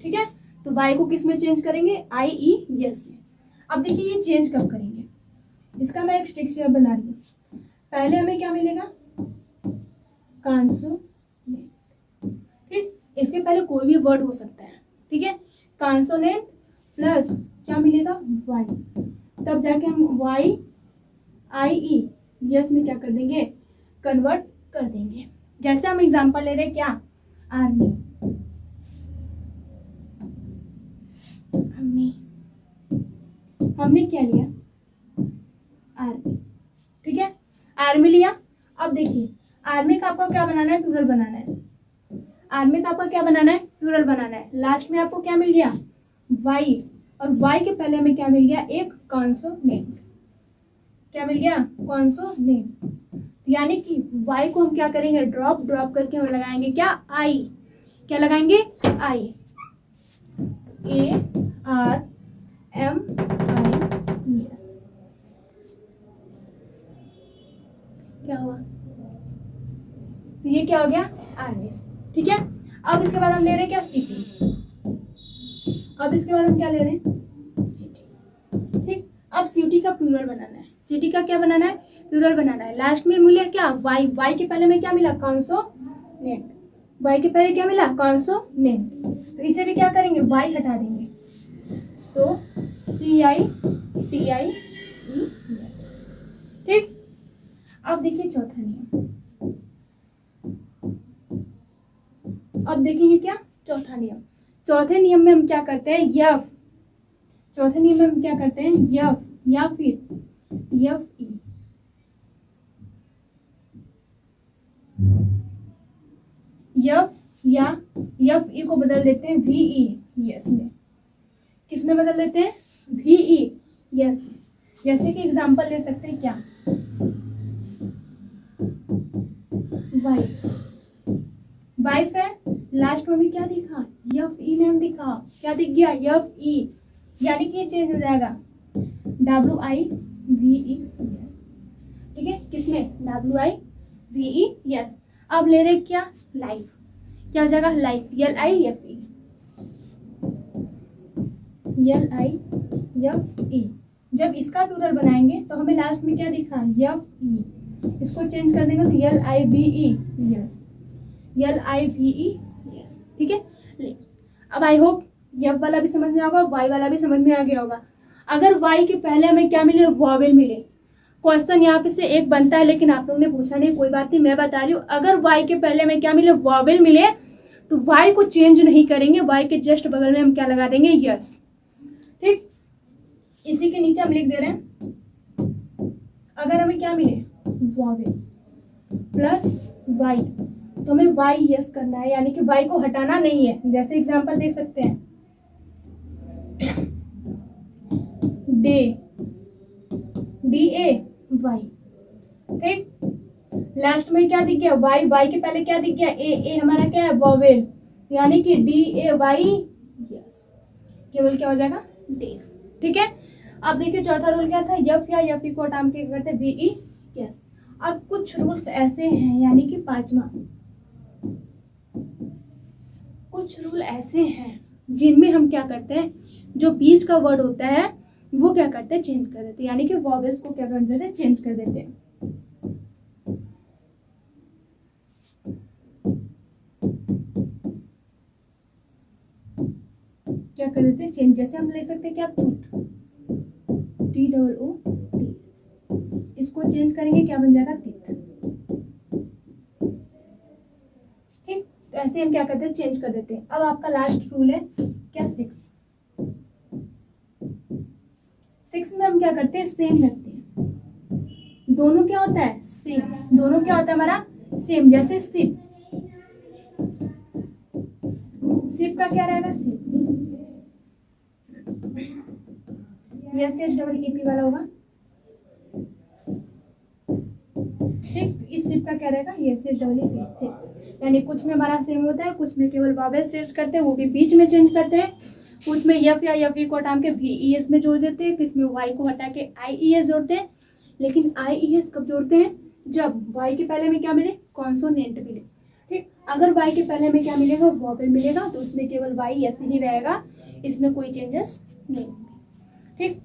S1: ठीक है, तो वाई को किस में चेंज करेंगे, आई ई यस में। अब देखिए ये चेंज कब करेंगे, इसका मैं एक स्ट्रक्चर बना रही हूँ। पहले हमें क्या मिलेगा, कॉन्सोनेंट। ठीक, इसके पहले कोई भी वर्ड हो सकता है। ठीक है, कॉन्सोनेंट प्लस क्या मिलेगा, वाई। तब जाके हम वाई आई ई यस में क्या कर देंगे, कन्वर्ट कर देंगे। जैसे हम एग्जांपल ले रहे हैं क्या, आर्मी। हमने क्या लिया, आर्मी। ठीक है, आर्मी लिया। अब देखिए आर्मी का आपको क्या बनाना है, प्लूरल बनाना है। आर्मी का आपका क्या बनाना है, प्लूरल बनाना है। लास्ट में आपको क्या मिल गया, वाई, और वाई के पहले हमें क्या मिल गया, एक कॉन्सोनेंट। क्या मिल गया, कॉन्सोनेंट। यानी कि वाई को हम क्या करेंगे, ड्रॉप करके हम लगाएंगे क्या, आई। क्या लगाएंगे, I, A R M I S. क्या हुआ, तो ये क्या हो गया, आर्मीज। ठीक है, अब इसके बाद हम ले रहे हैं क्या, सिटी। अब इसके बाद हम क्या ले रहे हैं, सिटी। ठीक, अब सिटी का प्लूरल बनाना है। सिटी का क्या बनाना है, प्लूरल बनाना है। लास्ट में मिला क्या, वाई। वाई के पहले में क्या मिला, कॉन्सोनेंट। वाई के पहले क्या मिला, कॉन्सोनेंट। तो इसे भी क्या करेंगे, वाई हटा देंगे, तो सी I T I E S. ठीक, अब देखिए चौथा नियम। अब देखेंगे क्या, चौथा नियम। चौथे नियम में हम क्या करते हैं, यफ, चौथे नियम में हम क्या करते हैं, यफ या फिर यफ ई, यफ या यफ ई को बदल देते हैं वी ई यस में। किस में बदल देते हैं, वी ई यस। जैसे कि एग्जांपल ले सकते हैं क्या, वाइफ, वाइफ है, लास्ट में भी क्या दिखा, यफ ई में हम दिखा, क्या दिख गया, यफ ई, यानी कि ये चेंज हो जाएगा W I V E S. ठीक है, किसमें, W I V E yes. अब ले रहे क्या, लाइफ, क्या हो जाएगा, life, L I F E, L I F E. जब इसका प्लूरल बनाएंगे तो हमें लास्ट में क्या दिखा, एफ ई, इसको चेंज कर देंगे तो L I B E S, L I V E S. ठीक है, अब आई होप एफ वाला भी समझ में आ गया, वाई वाला भी समझ में आ गया होगा। अगर वाई के पहले हमें क्या मिले, वॉवेल मिले, क्वेश्चन यहाँ पे से एक बनता है लेकिन आप लोगों ने पूछा नहीं, कोई बात नहीं, मैं बता रही हूँ। अगर वाई के पहले हमें क्या मिले, वॉवेल मिले, तो वाई को चेंज नहीं करेंगे, वाई के जस्ट बगल में हम क्या लगा देंगे, यस। ठीक, इसी के नीचे हम लिख दे रहे हैं, अगर हमें क्या मिले, वॉवेल प्लस वाई, तो हमें वाई यस करना है, यानी कि वाई को हटाना नहीं है। जैसे एग्जांपल देख सकते हैं, डे, डी ए वाई। ठीक, लास्ट में क्या दिख गया, वाई, वाई के पहले क्या दिख गया, ए, ए हमारा क्या है, वॉवेल, यानी कि डी ए वाई यस, केवल क्या हो जाएगा, डेज। ठीक है, अब देखिए चौथा रूल क्या था, यफ या यफ को हटा के करते वी ई यस। अब कुछ रूल्स ऐसे हैं, यानी कि पांचवा, कुछ रूल ऐसे हैं जिनमें हम क्या करते हैं, जो बीच का वर्ड होता है वो क्या करते हैं, चेंज कर देते हैं, यानी कि वॉवेल्स को क्या कर देते हैं, चेंज कर देते हैं। क्या कर देते हैं, चेंज। जैसे हम ले सकते हैं क्या, tooth, T double O T, इसको चेंज करेंगे क्या बन जाएगा, टीथ। ठीक, तो ऐसे हम क्या करते हैं, चेंज कर देते हैं। अब आपका लास्ट रूल है क्या, सिक्स, सिक्स में हम क्या करते हैं, सेम रखते हैं, दोनों क्या होता है, सेम, दोनों क्या होता है हमारा, सेम। जैसे सिप, सिप का क्या रहेगा, sheep, S H double E P वाला होगा। ठीक, इस सिप का क्या रहेगा, S H double E P, sheep. यानी कुछ में हमारा सेम होता है, कुछ में केवल वॉवेल चेंज करते हैं, वो भी बीच में चेंज करते हैं। कुछ में यफ या यफ को हटा के वी ई एस में जोड़ देते हैं, किस में वाई को हटा के आई ई एस जोड़ते हैं। लेकिन आई ई एस कब जोड़ते हैं, जब वाई के पहले में क्या मिले, कॉन्सोनेंट मिले। ठीक, अगर वाई के पहले में क्या मिलेगा, वॉवेल मिलेगा, तो उसमें केवल वाई ऐसे ही रहेगा, इसमें कोई चेंजेस नहीं होंगे। ठीक,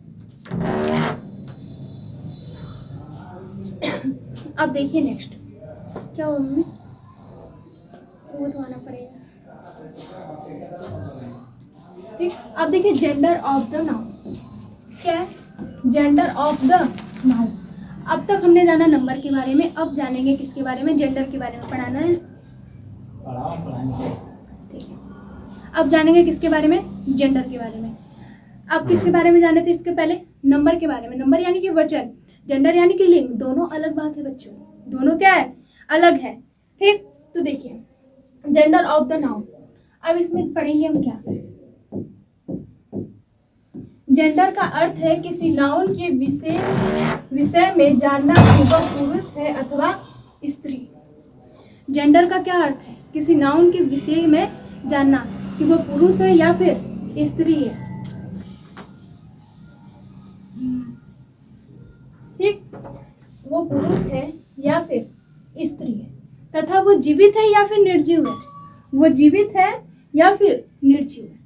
S1: अब देखिए नेक्स्ट क्या हो, मम्मी वो तो आना पड़ेगा। ठीक, अब देखिए जेंडर ऑफ द नाउन, क्या है, जेंडर ऑफ द नाउन। अब तक हमने जाना नंबर के बारे में, अब जानेंगे किसके बारे में, जेंडर के बारे में पढ़ाना है। ठीक है, अब जानेंगे किसके बारे में, जेंडर के बारे में। अब किसके बारे में जाने थे इसके पहले, नंबर के बारे में। नंबर यानी कि वचन, जेंडर यानी कि लिंग, दोनों अलग बात है बच्चों, दोनों क्या है, अलग है। ठीक, तो देखिए जेंडर ऑफ द नाउन, अब इसमें पढ़ेंगे हम क्या, जेंडर का अर्थ है किसी नाउन के विषय में जानना कि वह पुरुष है अथवा स्त्री। जेंडर का क्या अर्थ है, किसी नाउन के विषय में जानना कि वह पुरुष है या फिर स्त्री है। ठीक, वो पुरुष है या फिर स्त्री है, तथा वो जीवित है या फिर निर्जीव है, वो जीवित है या फिर निर्जीव है,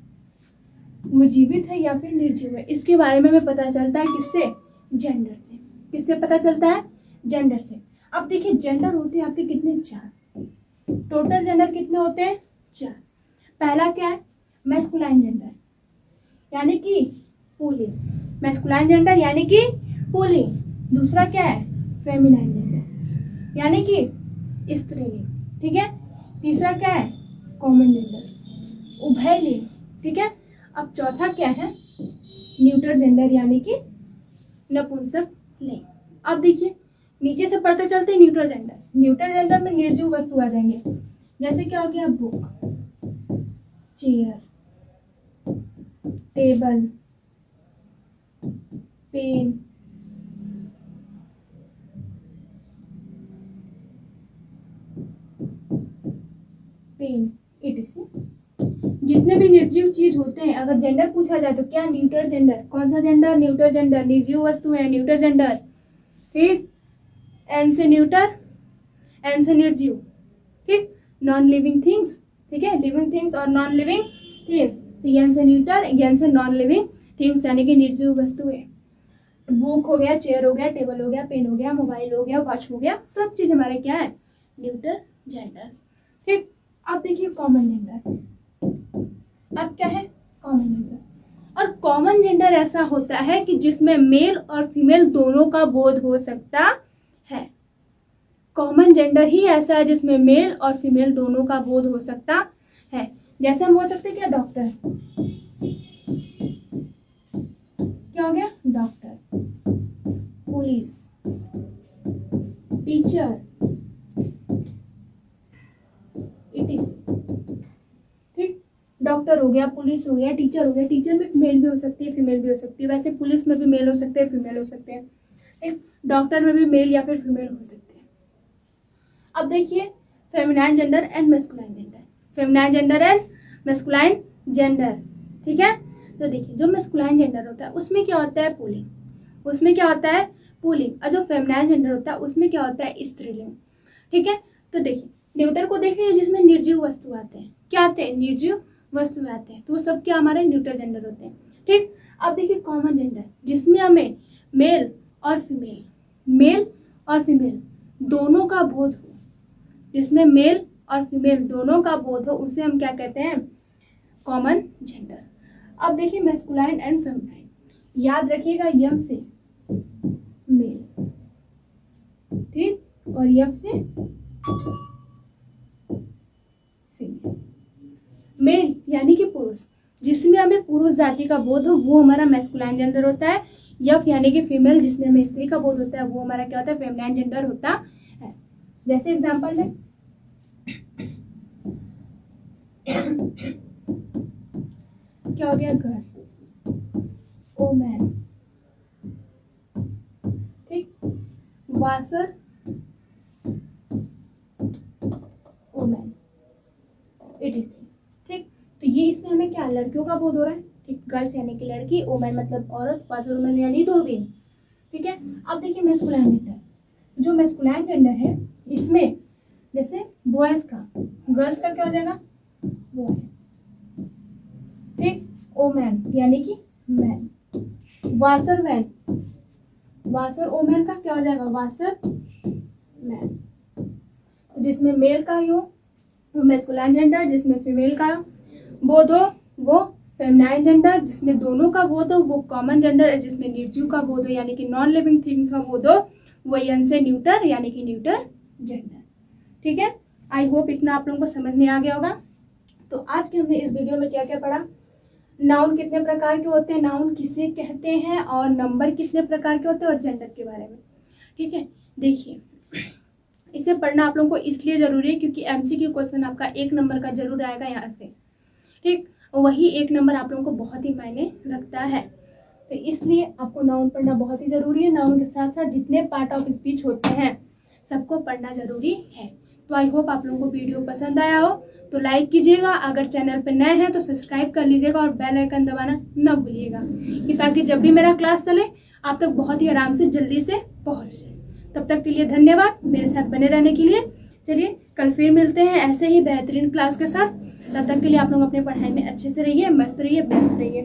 S1: वो जीवित है या फिर निर्जीव है। इसके बारे में हमें पता चलता है किससे, जेंडर से। किससे पता चलता है, जेंडर से। अब देखिए जेंडर होते हैं आपके कितने, चार, टोटल जेंडर कितने होते हैं, चार। पहला क्या है, मैस्कुलाइन जेंडर, यानी कि पुल्लिंग, मैस्कुलाइन जेंडर यानी कि पुल्लिंग। दूसरा क्या है, फेमिनाइन जेंडर, यानी कि स्त्रीलिंग। ठीक है, तीसरा क्या है, कॉमन जेंडर, उभयलिंग, ठीक है। अब चौथा क्या है, न्यूटर जेंडर यानी कि नपुंसक लिंग। अब देखिए नीचे से पढ़ते चलते हैं न्यूटर जेंडर। न्यूटर जेंडर में निर्जीव वस्तु आ जाएंगे, जैसे क्या हो गया, book, chair, table, pen, etc। जितने भी निर्जीव चीज होते हैं, अगर जेंडर पूछा जाए तो क्या, न्यूटर जेंडर। कौन सा जेंडर, न्यूटर जेंडर। निर्जीव वस्तु है, न्यूटर जेंडर। ठीक, एन से न्यूटर, एन से निर्जीव। ठीक, नॉन लिविंग थिंग्स, ठीक है, लिविंग थिंग्स और नॉन लिविंग थिंग्स। तो एन से न्यूटर, एन से नॉन लिविंग थिंग्स यानी कि निर्जीव वस्तु है। बुक हो गया, चेयर हो गया, टेबल हो गया, पेन हो गया, मोबाइल हो गया, वॉच हो गया, सब चीज हमारे क्या है, न्यूटर जेंडर। ठीक, अब देखिए कॉमन जेंडर। अब क्या है, कॉमन जेंडर। और कॉमन जेंडर ऐसा होता है कि जिसमें मेल और फीमेल दोनों का बोध हो सकता है। कॉमन जेंडर ही ऐसा है जिसमें मेल और फीमेल दोनों का बोध हो सकता है। जैसे हम बोल सकते हैं क्या, डॉक्टर, क्या हो गया, डॉक्टर, पुलिस, टीचर, etc। ठीक, डॉक्टर हो गया, पुलिस हो गया, टीचर हो गया। टीचर में मेल भी हो सकती है, फीमेल भी हो सकती है। वैसे पुलिस में भी मेल हो सकते हैं, फीमेल हो सकते हैं। ठीक, डॉक्टर में भी मेल या फिर फीमेल हो सकते हैं। अब देखिए feminine gender and masculine gender. Feminine gender and masculine gender, ठीक है। तो देखिए जो मैस्कुलाइन जेंडर होता है उसमें क्या होता है, पुल्लिंग। उसमें क्या होता है, पुल्लिंग। और जो फेमिनाइन जेंडर होता है उसमें क्या होता है, स्त्रीलिंग। ठीक है, तो देखिए न्यूटर को देखिए जिसमें निर्जीव वस्तु आते हैं, क्या आते हैं, निर्जीव वस्तु आते हैं। तो वो सब क्या हमारे न्यूटर जेंडर होते हैं। ठीक, अब देखिए कॉमन जेंडर, जिसमें हमें मेल और फीमेल, मेल और फीमेल दोनों का बोध हो, जिसमें मेल और फीमेल दोनों का बोध हो, उसे हम क्या कहते हैं, कॉमन जेंडर। अब देखिए मैस्कुलाइन एंड फेमिनाइन, याद रखिएगा यम से मेल, ठीक, और यम से फीमेल। मेल यानी कि पुरुष, जिसमें हमें पुरुष जाति का बोध हो वो हमारा मैस्कुलाइन जेंडर होता है। यफ यानी कि फीमेल, जिसमें हमें स्त्री का बोध होता है वो हमारा क्या होता है, फेमिनाइन जेंडर होता है। जैसे एग्जांपल है क्या हो गया, घर, ओमैन, ठीक, वासर, ओमैन, etc। ठीक, तो ये इसमें हमें क्या, लड़कियों का बोध हो रहा है। ठीक, गर्ल्स यानी कि लड़की, ओमैन मतलब औरत, वासर ओमैन यानी धोबी। ठीक है, अब देखिए मैस्कुलाइन जेंडर। जो मैस्कुलाइन जेंडर है इसमें जैसे बॉयज का, गर्ल्स का क्या हो जाएगा, बॉय। ठीक, ओमैन यानी कि मैन, वासर वैन, वासर ओमैन का क्या हो जाएगा, वासर मैन। जिसमें मेल का ही हो वो मैस्कुलाइन जेंडर, जिसमें फीमेल का बोध हो वो फेमिनाइन जेंडर, जिसमें दोनों का बोध हो वो कॉमन जेंडर है, जिसमें निर्जीव का बोध हो यानी कि नॉन लिविंग थिंग्स का बोध हो वो यन से न्यूटर यानी कि न्यूटर जेंडर। ठीक है, आई होप इतना आप लोगों को समझ में आ गया होगा। तो आज के हमने इस वीडियो में क्या क्या पढ़ा, नाउन कितने प्रकार के होते हैं, नाउन किसे कहते हैं, और नंबर कितने प्रकार के होते हैं, और जेंडर के बारे में। ठीक है, देखिए इसे पढ़ना आप लोगों को इसलिए जरूरी है क्योंकि एमसीक्यू क्वेश्चन आपका 1 नंबर का जरूर आएगा यहाँ से। ठीक, वही 1 नंबर आप लोगों को बहुत ही मायने रखता है, तो इसलिए आपको नाउन पढ़ना बहुत ही जरूरी है। नाउन के साथ साथ जितने पार्ट ऑफ स्पीच होते हैं सबको पढ़ना जरूरी है। तो आई होप आप लोगों को वीडियो पसंद आया हो तो लाइक कीजिएगा, अगर चैनल पर नए हैं तो सब्सक्राइब कर लीजिएगा और बेल आइकन दबाना न भूलिएगा कि ताकि जब भी मेरा क्लास चले आप तक बहुत ही आराम से जल्दी से पहुँच जाए। तब तक के लिए धन्यवाद मेरे साथ बने रहने के लिए। चलिए कल फिर मिलते हैं ऐसे ही बेहतरीन क्लास के साथ। तब तक के लिए आप लोग अपने पढ़ाई में अच्छे से रहिए, मस्त रहिए, बेस्ट रहिए।